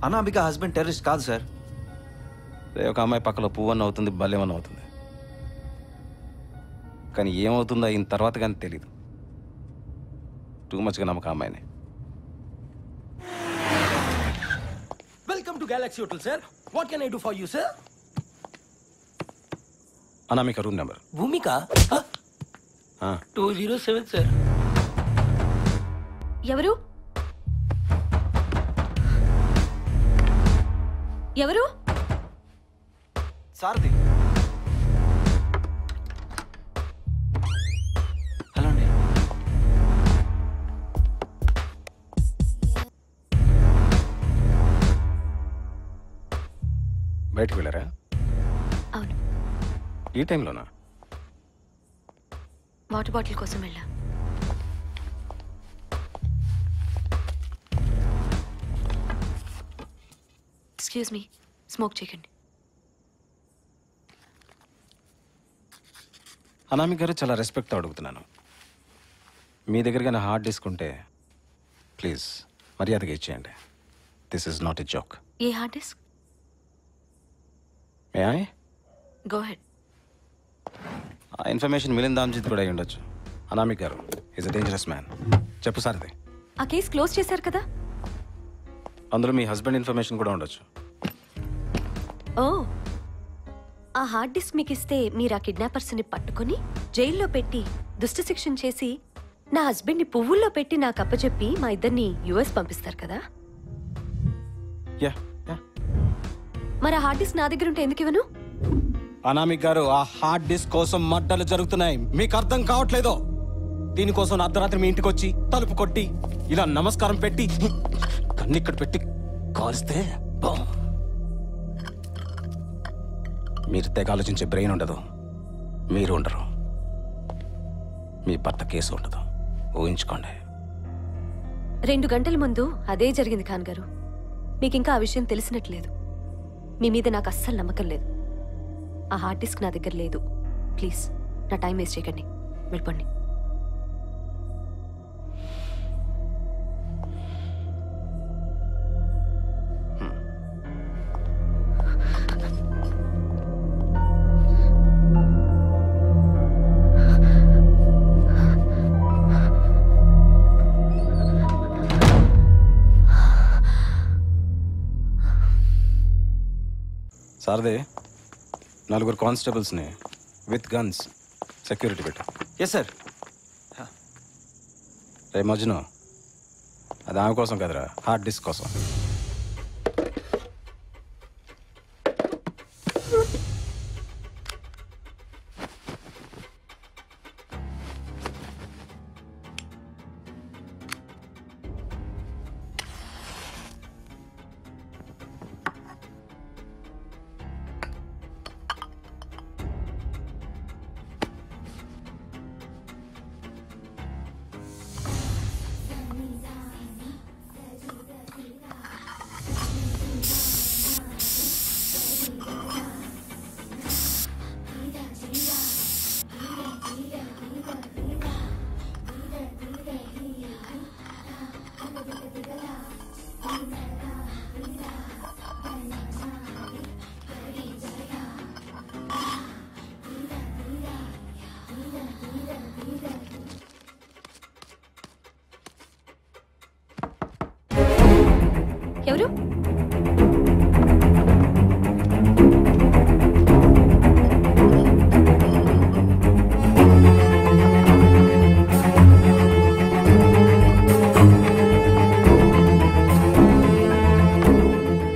అనామిక హస్బెండ్ టెర్రరిస్ట్ కాదు సార్. ఒక అమ్మాయి పక్కలో పువ్వన్న అవుతుంది, బల్యమన్న అవుతుంది, కానీ ఏమవుతుందో అయిన తర్వాత కానీ తెలీదు. టూ మచ్గా నమ్మకం అమ్మాయిని. Welcome to Galaxy hotel sir. What can I do for you sir? Anamika room number. Bhumika 207 sir. ఎవరు ఎవరు? సారథి. హలో అండి. బయటికి వెళ్ళారా? అవును. ఈ టైంలోనా? వాటర్ బాటిల్ కోసం వెళ్ళా. ఎక్స్క్యూజ్ మీ, స్మోక్ చేయకండి. అనామిక గారు, చాలా రెస్పెక్ట్తో అడుగుతున్నాను. మీ దగ్గర నా హార్డ్ డిస్క్ ఉంటే ప్లీజ్ మర్యాదగా ఇచ్చేయండి. This is not a joke. A hard disk? May I go head. ఆ ఇన్ఫర్మేషన్ మిలింద్ దామ్జీత్ కూడా అయి ఉండొచ్చు. అనామిక్ గారు ఈజ్ అ డేంజరస్ మ్యాన్. చెప్పు సారథి. ఆ కేసు క్లోజ్ చేశారు కదా? అందులో మీ హస్బెండ్ ఇన్ఫర్మేషన్ కూడా ఉండొచ్చు. ఓ, ఆ హార్డ్ డిస్క్ మీకు ఇస్తే మీరు ఆ కిడ్నాపర్స్ని పట్టుకుని జైల్లో పెట్టి దుష్ట శిక్షణ చేసి నా హస్బెండ్ని పువ్వుల్లో పెట్టి నాకు అప్పచెప్పి మా ఇద్దరిని యుఎస్ పంపిస్తారు కదా? యా. మరి ఆ హార్డ్ డిస్క్ నా దగ్గర ఉంటే ఎందుకు ఇవ్వను? అనామిక్ గారు, ఆ హార్డ్ డిస్క్ కోసం మడ్డలు జరుగుతున్నాయి. మీకు అర్థం కావట్లేదో? దీనికోసం అర్ధరాత్రి మీ ఇంటికి వచ్చి తలుపు కొట్టి ఇలా నమస్కారం పెట్టి కన్నిక్కడ పెట్టి కాల్స్తే మీరు తెగ ఆలోచించే బ్రెయిన్ ఉండదు. మీరు ఉండరు. మీ భర్త కేసు ఉండదు. ఊహించుకోండి. 2 గంటల ముందు అదే జరిగింది ఖాన్ గారు. మీకు ఇంకా ఆ విషయం తెలిసినట్లేదు. మీ మీద నాకు అస్సలు నమ్మకం లేదు. ఆ హార్డ్ డిస్క్ నా దగ్గర లేదు. ప్లీజ్ నా టైం వేస్ట్ చేయకండి, వెళ్ళిపోండి. సారదే, 4 కానిస్టేబుల్స్ని విత్ గన్స్ సెక్యూరిటీ పెట్టు. Yes sir. రే మజ్ను, అది ఆమె కోసం కదరా, హార్డ్ డిస్క్ కోసం. ఎవరు?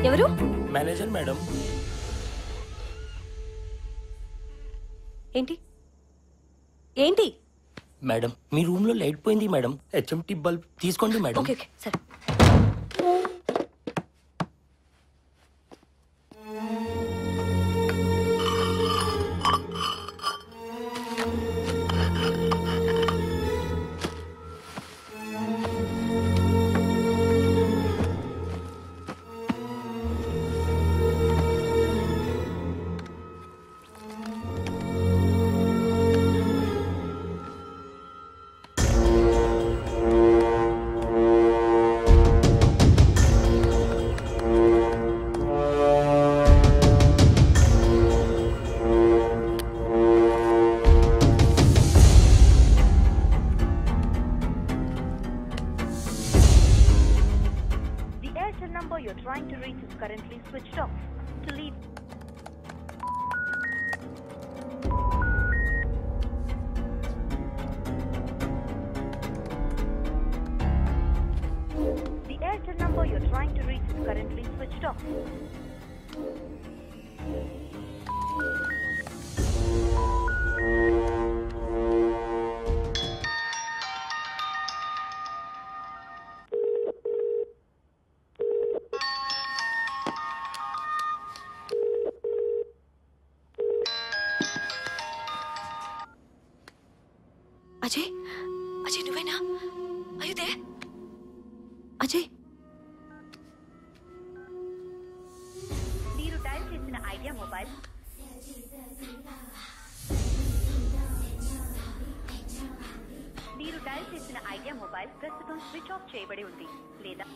ఎవరు? Manager madam. ఏంటి ఏంటి? మేడం, మీ రూమ్ లో లైట్ పోయింది మేడం. హెచ్ఎంటీ బల్బ్ తీసుకోండి మేడం. ఓకే సరే. The Airtel number you're trying to reach is currently switched off. Ajay Ajay నువ్వేనా అయ్యుదే అజయ్ మీరు డయల్ చేసిన ఐడియా మొబైల్ ప్రస్తుతం స్విచ్ ఆఫ్ చేయబడి ఉంది లేదా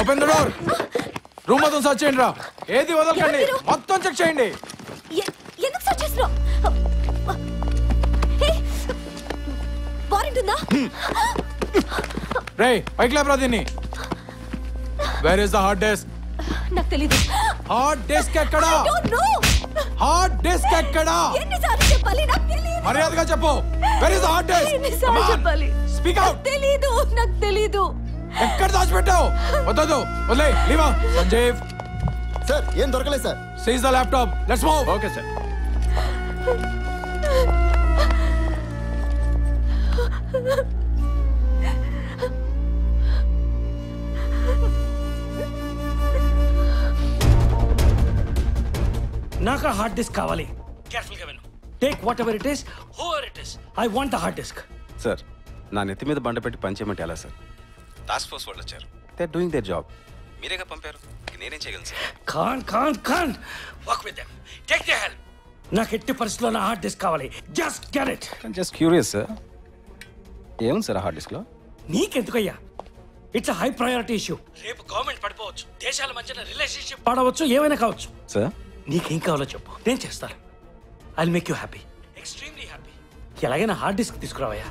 ఓపెన్ ద డోర్. రూమ్ మొత్తం సర్చ్ చేయండి రా. ఏది వదలకండి, మొత్తం చెక్ చేయండి. ఎందుకు సర్చ్ చేస్తున్నావు? వారెంట్ ఉందా? రేయ్ పైకి లేపరా దీన్ని. Where is the hard disk? నాకు తెలీదు. హార్డ్ డిస్క్ ఎక్కడ? హార్డ్ డిస్క్ ఎక్కడ? ఎన్నిసార్లు చెప్పాలి? నాకు తెలీదు. మర్యాదగా చెప్పు. Where is the hard disk? ఎన్నిసార్లు చెప్పాలి? Speak out. తెలీదు, నాకు తెలీదు. ఎక్కడ దాచిపెట్టావు? వద్దు వదిలే. లీవా సంజీవ్. సార్ ఏం దొరకలేదు sir. Seize the laptop. Let's move. Okay sir. నాకు హార్డ్ డిస్క్ కావాలి. కేర్ఫుల్ గా విను. Take what ever it is, whoever it is, I want the hard disk. Sir నా నెత్తి మీద బండ పెట్టి పనిచేయమంటే ఎలా సార్? టాస్క్ ఫోర్స్ వాళ్ళు వచ్చారు. They doing their job. మీరేగా పంపారు, నేనేం చేయగలను sir? Can't work with them. Take the help. నాకు ఎట్టి పరిస్థితుల్లో నా హార్డ్ డిస్క్ కావాలి. Just get it. Just curious sir, ఏముంది సార్ హార్డ్ డిస్క్ లో? నీకెందుకయ్యా? It's high priority issue. రేపు గవర్నమెంట్ పడిపోవచ్చు, దేశాల మధ్యన రిలేషన్షిప్ పడవచ్చు, ఏమైనా కావచ్చు. సార్ నీకేం కావాలో చెప్పు, నేను చేస్తాను. I make you happy, extremely happy. ఎలాగైనా హార్డ్ డిస్క్ తీసుకురావయ్యా.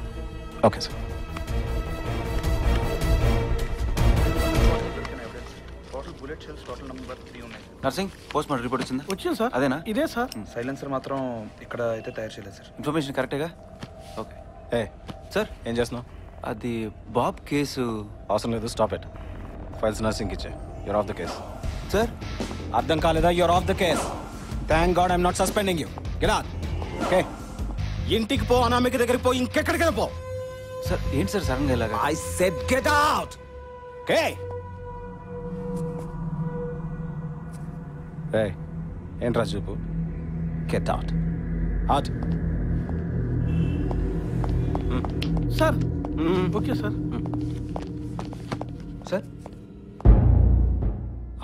Okay sir. Narsing post mortem report వచ్చిందా? వచ్చింది సార్. అదేనా? ఇదే సార్. సైలెన్సర్ మాత్రం ఇక్కడ అయితే తయారు చేయలేదు సార్. ఇన్ఫర్మేషన్ కరెక్టేగా? ఓకే. ఏ సార్ ఏం చేస్తున్నావు? అది బాబ్ కేసు. అవసరం లేదు, స్టాప్ ఇట్. ఫైల్స్ నర్సింగ్ ఇచ్చే. You're off the case. Sir అర్థం కాలేదా? You're off the case. Thank god I'm not suspending you. Get out. Okay, ఇంటికి పో. అనామిక దగ్గరికి పో, ఇంకెక్కడికైనా పో. సార్ ఏంటి సార్ సడన్ గా ఇలాగా? I said get out. Okay. ఏ ఏంట్రా చూపు? Get out. Out. Sir okay sir. Sir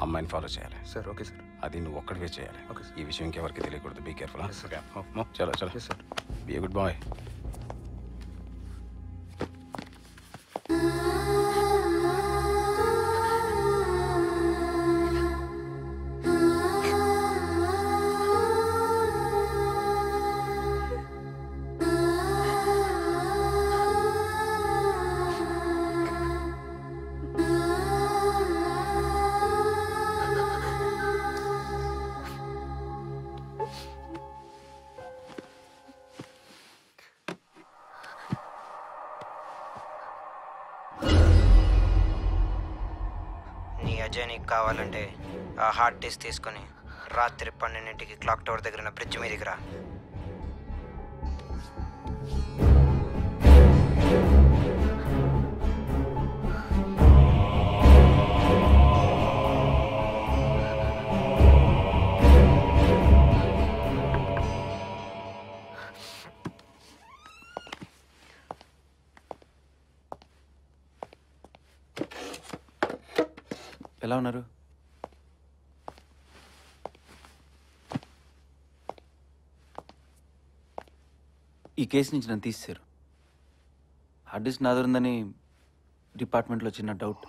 అమ్మాయిని ఫాలో చేయాలి సార్. Okay sir. అది నువ్వు ఒక్కడివే చేయాలి. Okay sir. ఈ విషయం ఇంకెవరికి తెలియకూడదు. Be careful. చలో చలో sir. Be good boy. Ajay నీకు కావాలంటే ఆ హార్డ్ డిస్క్ తీసుకుని రాత్రి 12ంటికి క్లాక్ టవర్ దగ్గర ఉన్న బ్రిడ్జ్ మీదకి రా. ఎలా ఉన్నారు? ఈ కేసు నుంచి నన్ను తీసేశారు. హార్డ్ డిస్క్ నాదుందని డిపార్ట్మెంట్లో చిన్న డౌట్.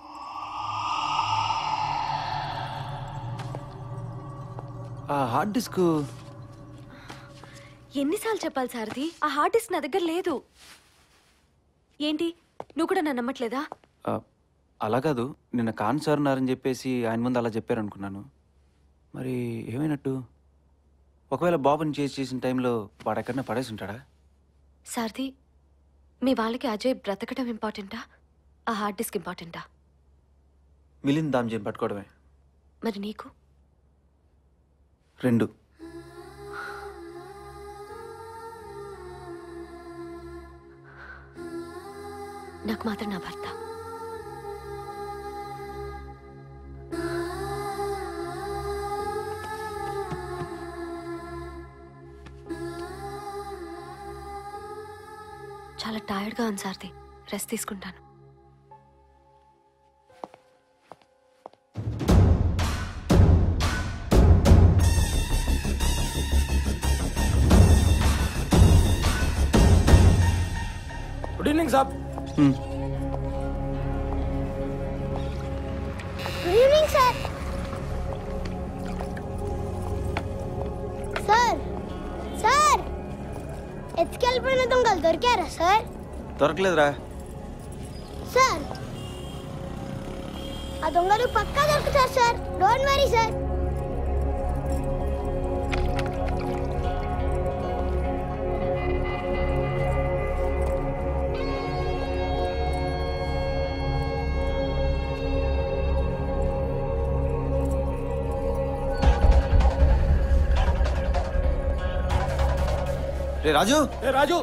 ఆ హార్డ్ డిస్క్ ఎన్నిసార్లు చెప్పాలి సారథి? ఆ హార్డ్ డిస్క్ నా దగ్గర లేదు. ఏంటి నువ్వు కూడా నన్ను నమ్మట్లేదా? అలా కాదు, నిన్న ఖాన్ సార్ ఉన్నారని చెప్పేసి ఆయన ముందు అలా చెప్పారనుకున్నాను. మరి ఏమైనట్టు? ఒకవేళ బాబుని చేసిన టైంలో వాడు ఎక్కడన్నా పడేసి ఉంటాడా? సారథి, మీ వాళ్ళకి అజయ్ బ్రతకడం ఇంపార్టెంటా, ఆ హార్డ్ డిస్క్ ఇంపార్టెంటా? మిలింద్ దామ్జీని పట్టుకోవడమే. మరి నీకు? రెండు. నాకు మాత్రం నా భర్త. చాలా టైర్డ్గా ఉంది సారథి, రెస్ట్ తీసుకుంటాను. గుడ్ ఈవినింగ్ సాబ్. Good evening sir. Sir sir ఎత్తుకెళ్ళిపోయిన దొంగలు దొరికారా సార్? దొరకలేదురా సార్. ఆ దొంగలు పక్కా దొరుకుతారు సార్, డోంట్ వరీ సార్. రే రాజు. రాజు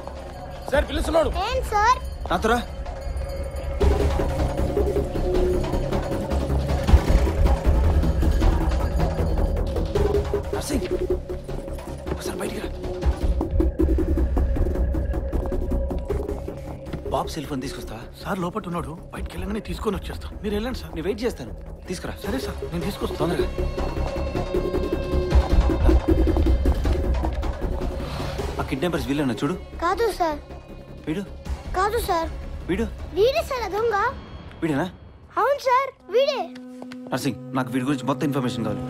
సార్ పిలుస్తున్నాడు. ఏం సార్? నాతోరా. నర్సింగ్ ఒకసారి బయటికి రా. బాబు సెల్ ఫోన్ తీసుకొస్తా. సార్ లోపల ఉన్నాడు, బయటికి వెళ్ళగానే తీసుకొని వచ్చేస్తాను. మీరు వెళ్ళండి సార్. నేను వెయిట్ చేస్తాను, తీసుకురా. సరే సార్, నేను తీసుకొస్తాను. తొందరగా. ఆ కిడ్నాపర్స్ వీళ్ళన్నా చూడు. కాదు సార్. వీడు కాదు సార్. వీడు వీడే సార్ ఆ దొంగ. వీడేనా? అవును సార్, వీడే. నర్సింగ్, నాకు వీడి గురించి మొత్తం ఇన్ఫర్మేషన్ కావాలి.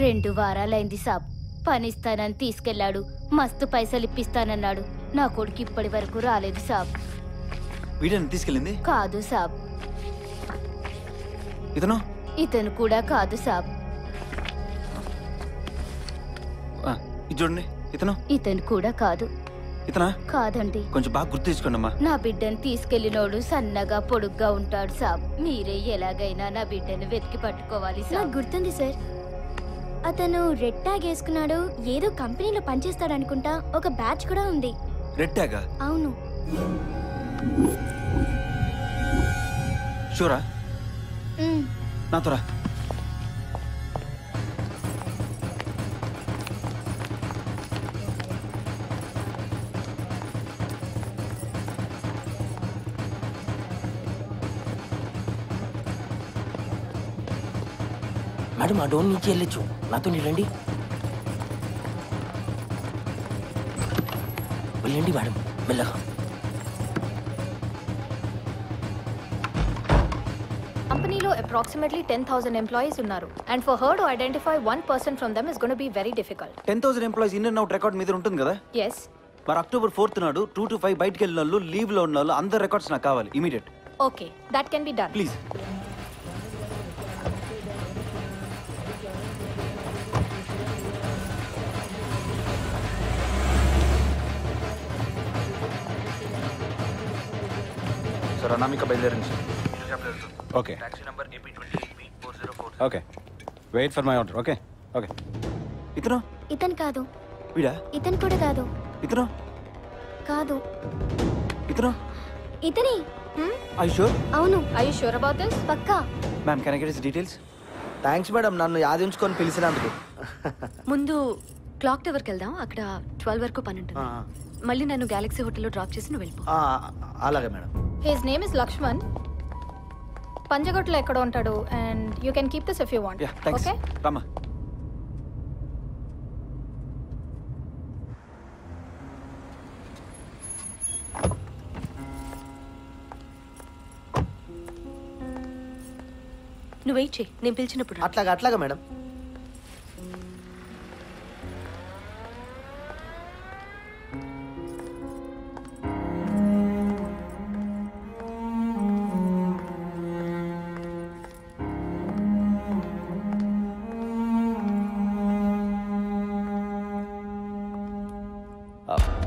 రెండు వారాలైంది సాబ్. పనిస్తానని తీసుకెళ్లాడు, మస్తు పైసలు ఇప్పిస్తానన్నాడు. నా కొడుకు ఇప్పటి వరకు రాలేదు సాబ్. వీడిని తీసుకెళ్ళింది? కాదు సాబ్. ఇతను? ఇతను కూడా కాదు సాబ్. ఇది చూడండి. ఇతను? ఇతను కూడా కాదు. ఇతనా? కాదండి. కొంచెం బాగా గుర్తు తెచ్చుకోండి అమ్మా. నా బిడ్డను తీసుకెళ్లినోడు సన్నగా పొడుగ్గా ఉంటాడు సాబ్. మీరే ఎలాగైనా నా బిడ్డను వెతికి పట్టుకోవాలి సాబ్. నాకు గుర్తుంది సార్. అతను రెడ్ ట్యాగ్ వేసుకున్నాడు, ఏదో కంపెనీలో పనిచేస్తాడు అనుకుంటా. ఒక బ్యాచ్ కూడా ఉంది. రెడ్ ట్యాగా? అవును. షూరా? నాతోరా. మేడం ఆ డోర్ నుంచి వెళ్ళొచ్చు, నాతో రండి. వెళ్ళండి మేడం, మెల్లగా. కంపెనీలో అప్రాక్సిమేట్లీ 10,000 ఎంప్లాయీస్ ఉన్నారు and for her to identify 1% from them is gonna be very difficult. 10,000 employees in and out record మీద ఉంటుంది కదా? ఎస్. మరి October 4th నాడు 2 to 5 బయటికి వెళ్ళిన వాళ్ళు, లీవ్ లో ఉన్న వాళ్ళు అందరు రికార్డ్స్ నాకు కావాలి immediate. Okay, that can be done. Please. Sir Anamika బయలుదేరింది. Okay okay, wait for my order. Okay okay. ఇతను ఇతను కాదు. వీడా? ఇతను కూడా కాదు. ఇతను కాదు. ఇతను ఇతని. I sure? అవును. I you sure about this? పక్కా. Ma'am can I get his details? Thanks madam, నన్ను యాదించుకొని పిలిచినందుకు. ముందు క్లాక్ టవర్కి వెళ్దాం, అక్కడ 12 వరకు పని ఉంటుంది. మళ్ళీ నన్ను గెలాక్సీ హోటల్లో డ్రాప్ చేసి నువ్వు వెళ్ళిపో. అలాగే madam. His name is Lakshman. పంజగుట్లో ఎక్కడ ఉంటాడు and you can keep this if you want. Okay Rama. నువ్వు వెయిట్ చేయి, నేను పిలిచినప్పుడు. అట్లాగా madam.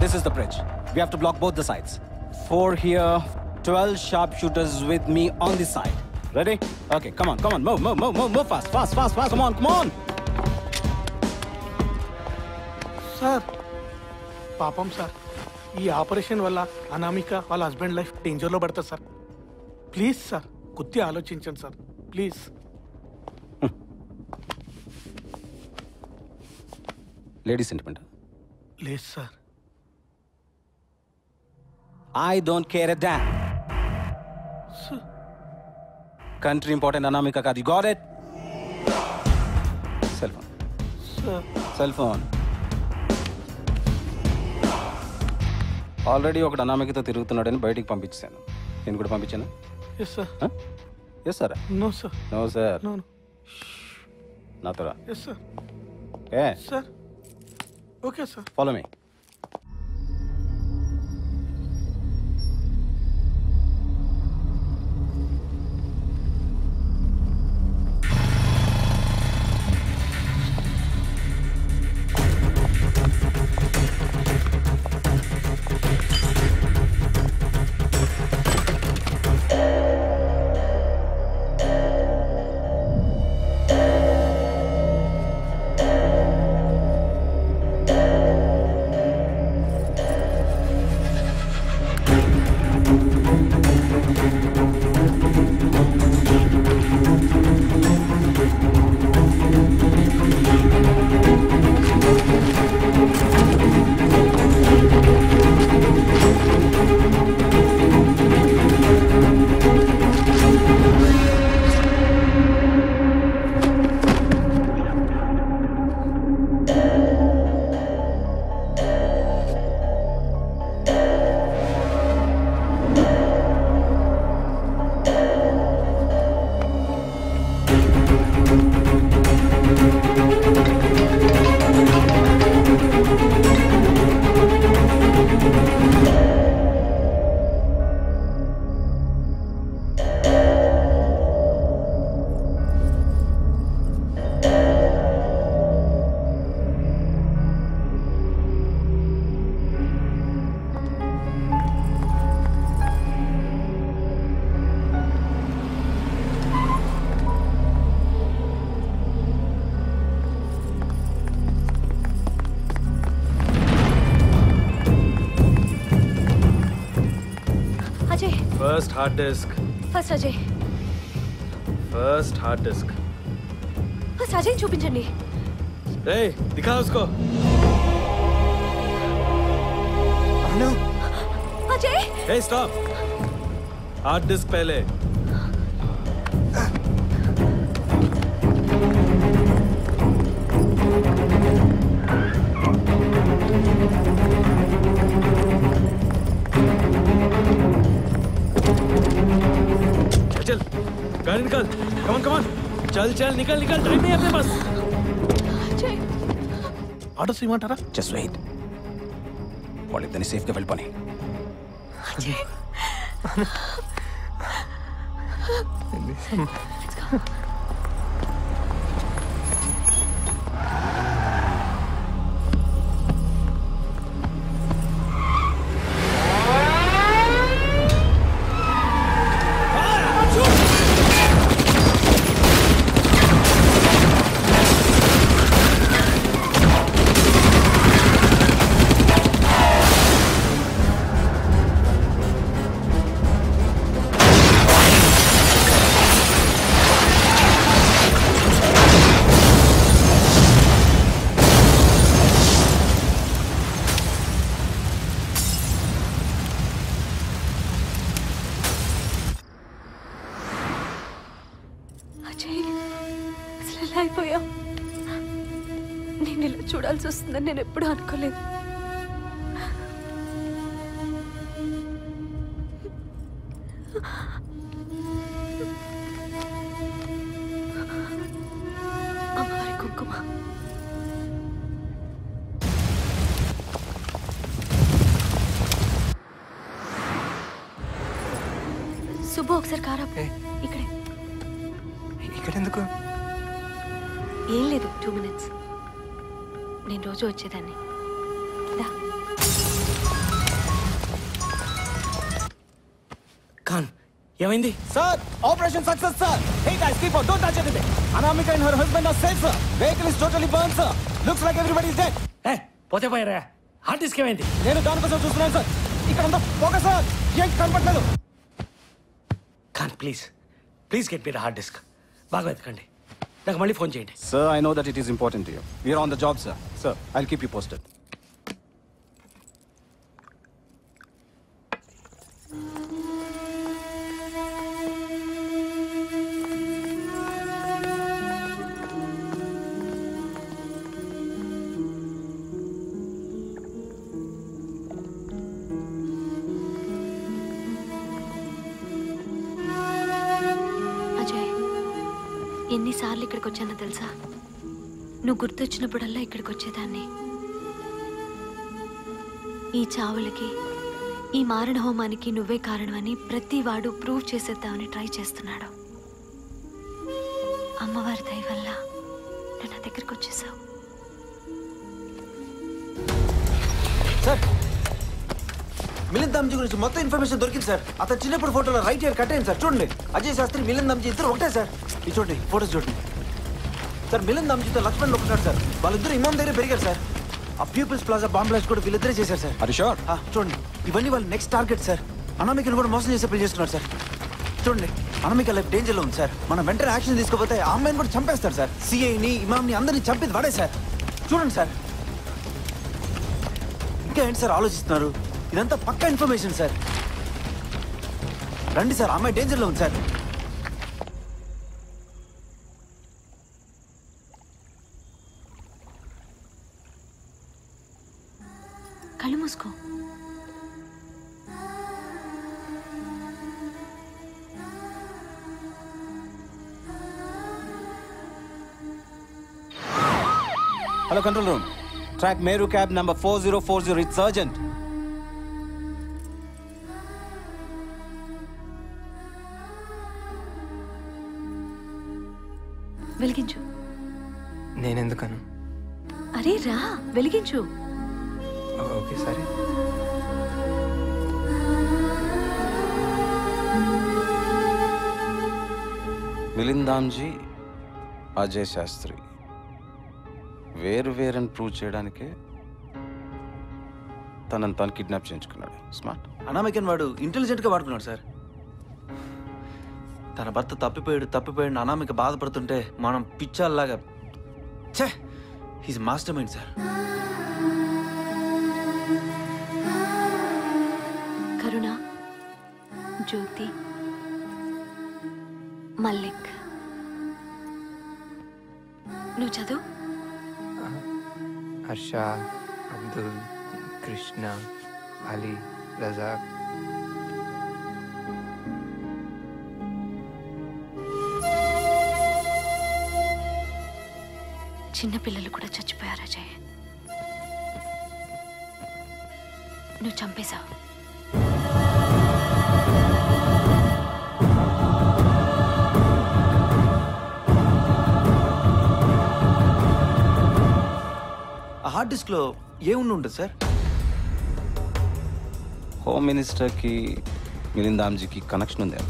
This is the bridge. We have to block both the sides. 4 here, 12 sharpshooters with me on this side. Ready? Okay, come on, move fast. Come on. Sir పాపం sir, ఈ operation వల్ల అనామిక వాళ్ళ husband life డేంజర్లో పడతారు sir. Please sir, కొద్దిగా ఆలోచించండి sir, please. Lady sentiment. లేదు sir. I don't care a damn. Country important, Anamika card. You got it? Cell phone. Sir. Cell phone. Already ఒకటి అనామికతో తిరుగుతున్నాడని బయటికి పంపించాను. నేను కూడా పంపించాను. Yes sir. Yes sir. No sir. No sir. No. నాతో రా. Yes sir. ఏ sir. Okay sir. Follow me. First hard disk. First Ajay. First hard disk. First Ajay చూపించండి. Hey, दिखा उसको. अनु. Ajay. Hey, stop. Hard disk पहले. गाड़ी निकाल, कमान कमान, चल चल निकल निकल, टाइम नहीं है अपने पास। ఆర్డర్స్ ఇవ్వమంటారా? Just wait. వాళ్ళిద్దరిని సేఫ్గా వెళ్ళిపోయి. అయిపోయావు. నేను ఇలా చూడాల్సి వస్తుందని నేను ఎప్పుడూ అనుకోలేదు. అమ్మవారి కుంకుమ. సుబ్బు ఒకసారి కారా. ఇక్కడే. ఇక్కడెందుకు? ఏం లేదు, 2 minutes. నేను రోజు వచ్చేదాన్ని. ఖాన్ ఏమైంది? Sir operation success sir. Hey guys keep on, don't touch anything. Anamika and her husband are safe sir. Vehicle is totally burn sir. Looks like everybody is dead. పోతే పోయారా? హార్డ్ డిస్క్ ఏమైంది? నేను దానికోసం చూస్తున్నాను సార్. ఇక్కడ ఉందా పోక సార్, ఏం కనపడలేదు. Khan please please get me the hard disk. బాగా వెతకండి, నాకు మళ్ళీ ఫోన్ చేయండి. Sir, I know that it is important to you. We are on the job, sir. Sir, I'll keep you posted. ఎన్నిసార్లు ఇక్కడికి వచ్చానో తెలుసా? నువ్వు గుర్తొచ్చినప్పుడల్లా ఇక్కడికి వచ్చేదాన్ని. ఈ చావులకి, ఈ మారణ హోమానికి నువ్వే కారణమని ప్రతి వాడు ప్రూవ్ చేసేద్దామని ట్రై చేస్తున్నాడు. అమ్మవారి దయ వల్ల నువ్వు నా దగ్గరికి వచ్చేసావు. సార్, మిలింద్ దామ్జీ గురించి మొత్తం ఇన్ఫర్మేషన్ దొరికింది సార్. అతను చిన్నప్పుడు ఫోటోలో రైట్ ఇయర్ కట్ అయింది సార్. చూడండి, అజయ్ శాస్త్రి, మిలింద్ దామ్జీ ఇద్దరు ఒకటే సార్. ఇది చూడండి, ఫోటోస్ చూడండి సార్. మిలింద్ దామ్జీతో లక్ష్మణ్ ఒకటాడు సార్. వాళ్ళిద్దరు ఇమాం దగ్గర పెరిగారు సార్. ఆ పీపుల్స్ ప్లాజా బాంబ్ బ్లాస్ట్ కూడా వీళ్ళిద్దరే చేశారు సార్. అది షూర్. చూడండి, ఇవన్నీ వాళ్ళ నెక్స్ట్ టార్గెట్ సార్. అనామికను కూడా మోసం చేసే పెళ్లి చేస్తున్నారు సార్. చూడండి, అనామిక లైఫ్ డేంజర్ లో ఉంది సార్. మనం వెంటనే యాక్షన్ తీసుకోకపోతే ఆ అమ్మాయిని కూడా చంపేస్తారు సార్. సిఐని, ఇమాంని అందరినీ చంపేది వాడే సార్. చూడండి సార్, ఇంకా ఏంటి సార్ ఆలోచిస్తున్నారు? ఇదంతా పక్కా ఇన్ఫర్మేషన్ సార్. రండి సార్, అమ్మాయి డేంజర్ లో ఉంది సార్. కళ్ళు మూసుకో. Hello, control room. Track Meru cab number 4040. It's urgent. వెలిగించు. నేనెందుకను? అరే రా, వెలిగించు. ఓకే సరే. మిలింద్ దామ్జీ, అజయ్ శాస్త్రి వేరు వేరని ప్రూవ్ చేయడానికే తనని తాను కిడ్నాప్ చేయించుకున్నాడు. స్మార్ట్. అనామికన్ వాడు ఇంటెలిజెంట్ గా వాడుకున్నాడు సార్. తన భర్త తప్పిపోయాడు అనామిక బాధపడుతుంటే మనం పిచ్చాల్లాగా ఛే, హీస్ మాస్టర్ మైండ్ సార్. కరుణ, జ్యోతి, మల్లిక్. నువ్వు చదువు. హర్ష, అబ్దుల్, కృష్ణ, అలీ, రజాక్. చిన్నపిల్లలు కూడా చచ్చిపోయారు అజయ్. నువ్వు చంపేశావు. ఆ హార్డ్ డిస్క్లో ఏముండి ఉంటుంది సార్? హోమ్ మినిస్టర్కి మిలింద్ దామ్జీకి కనెక్షన్ ఉంది.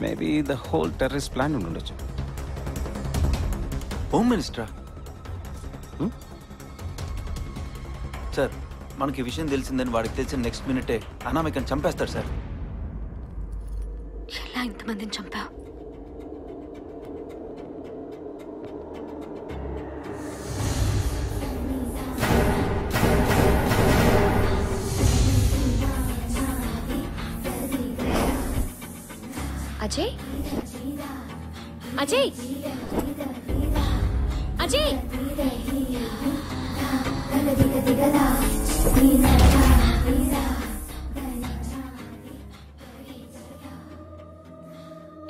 Maybe the whole terrorist plan ఉండి ఉండొచ్చు. హోమ్ మినిస్టరా? సార్, మనకి ఈ విషయం తెలిసిందని వాడికి తెలిసిన నెక్స్ట్ మినిటే అనామికని చంపేస్తాడు సార్. ఎలా ఇంతమందిని చంపావు? అజయ్ అజయ్ అజయ్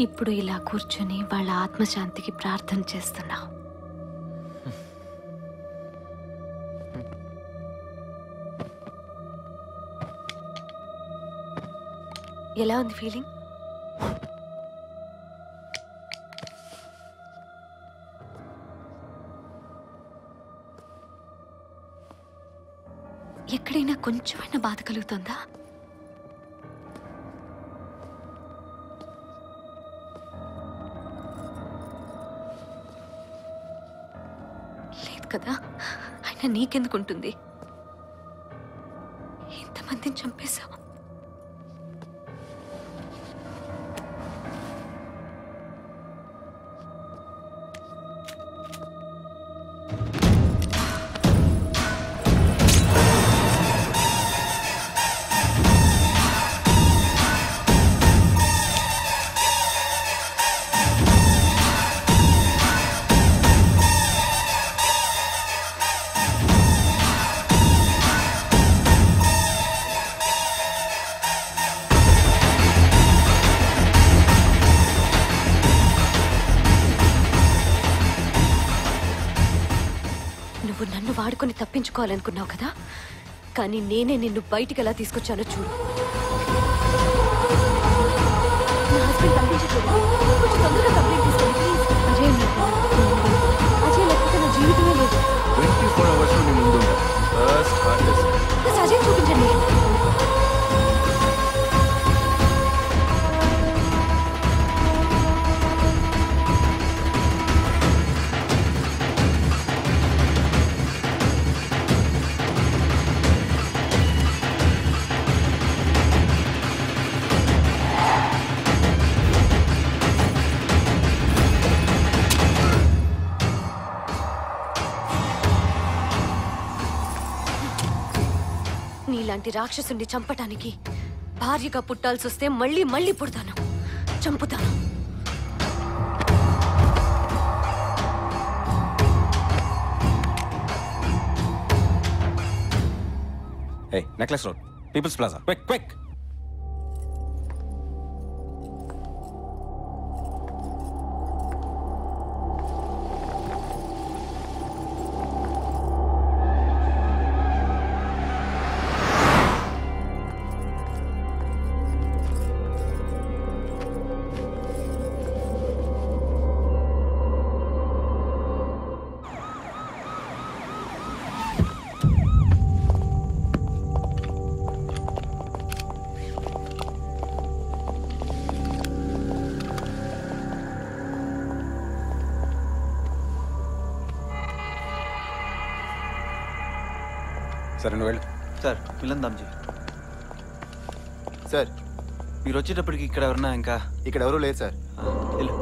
ఇప్పుడు ఇలా కూర్చొని వాళ్ళ ఆత్మశాంతికి ప్రార్థన చేస్తున్నావు. ఎలా ఉంది ఫీలింగ్? ఎక్కడైనా కొంచెమైనా బాధ కలుగుతుందా? లేదు కదా. అయినా నీకెందుకుంటుంది? ఎంతమందిని చంపేశావు? నువ్వు నన్ను వాడుకొని తప్పించుకోవాలనుకున్నావు కదా, కానీ నేనే నిన్ను బయటికి ఎలా తీసుకొచ్చానో చూడు. నా హస్బెండ్ తప్పించట్లేదు. కొంచెం తొందరగా కంప్లైంట్ తీసుకోండి ప్లీజ్. అజయ్ అజయ్ లేకపోతే నా జీవితమే లేదు. 24 hours నీ ముందు ఫస్ట్ హార్డ్ డిస్క్. అజయ్ చూపించండి. నీలాంటి రాక్షసుని చంపటానికి భార్యగా పుట్టాల్సి వస్తే మళ్ళీ మళ్ళీ పుడతాను, చంపుతాను. Hey, Necklace Road, People's Plaza, quick, quick! సరే నువ్వు వెళ్ళు. Sir, Milind Damji sir. మీరు వచ్చేటప్పటికి ఇక్కడ ఎవరన్నా ఇంకా? ఇక్కడ ఎవరూ లేదు సార్. వెళ్ళు.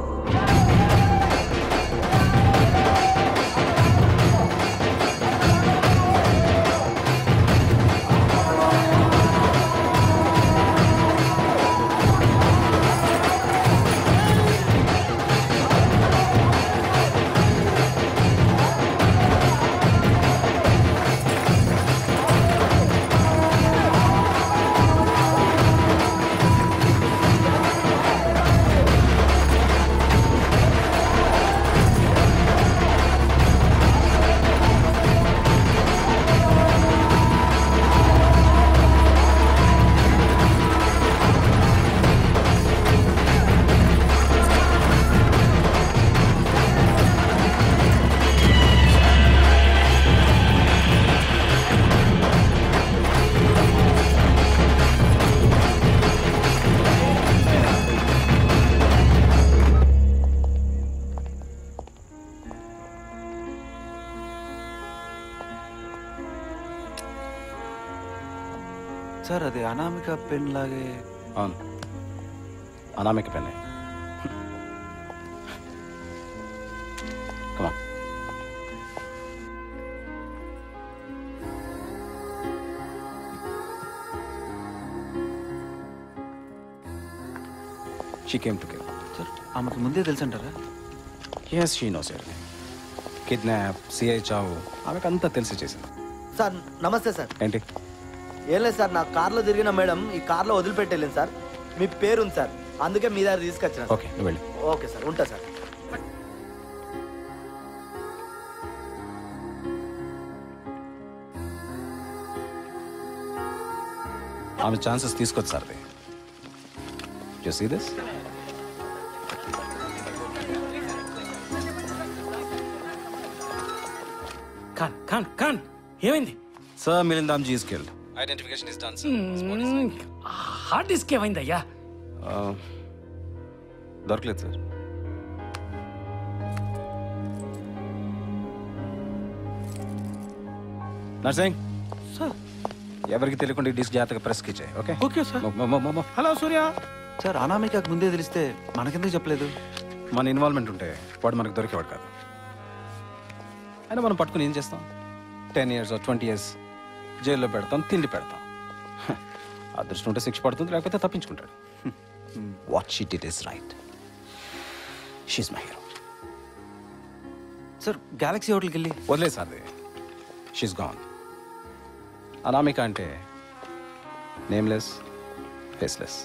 సార్ అది అనామిక పెన్ లాగే. అవును, అనామిక పెన్నే. కమా. She came to kill. Sir ఆమెకు ముందే తెలుసంటారా? Yes, she knows everything. Kidnap, CI చావు, ఆమెకు అంతా తెలిసి చేసింది. సార్ నమస్తే సార్. ఏంటి? ఏం లేదు సార్, నా కార్లో తిరిగిన మేడం ఈ కార్లో వదిలిపెట్టేళ్ళింది సార్. మీ పేరు ఉంది సార్, అందుకే మీ దగ్గర తీసుకొచ్చిన. ఓకే, నువ్వు వెళ్ళి. ఓకే సార్, ఉంటా సార్. ఆమె ఛాన్సెస్ తీసుకొచ్చు sir. You see this? Khan Khan Khan ఏమైంది? Sir Milind Damji is killed. Identification is done sir. Hard disk ఏమైంది అయ్యా? దొరకలేదు సార్. నర్సింగ్ సార్, ఎవరికి తెలియకుండా ఈ డిస్క్ జాగ్రత్తగా ప్రెస్కి ఇచ్చాయి. Okay okay sir. Sir. Hello Surya. Sir అనామికకు ముందే తెలిస్తే మనకెందుకు చెప్పలేదు? మన ఇన్వాల్వ్మెంట్ ఉంటే వాడు మనకు దొరికేవాడు కాదు. అయినా మనం పట్టుకుని ఏం చేస్తాం? 10 years or 20 years జైల్లో పెడతాం, తిండి పెడతాం. అదృష్టం ఉంటే శిక్ష పడుతుంది, లేకపోతే తప్పించుకుంటాడు. What she did is right. She's my hero. Sir Galaxy హోటల్కి వెళ్ళి వదిలే సార్. She gone. అనామిక అంటే నేమ్లెస్, ఫేస్లెస్.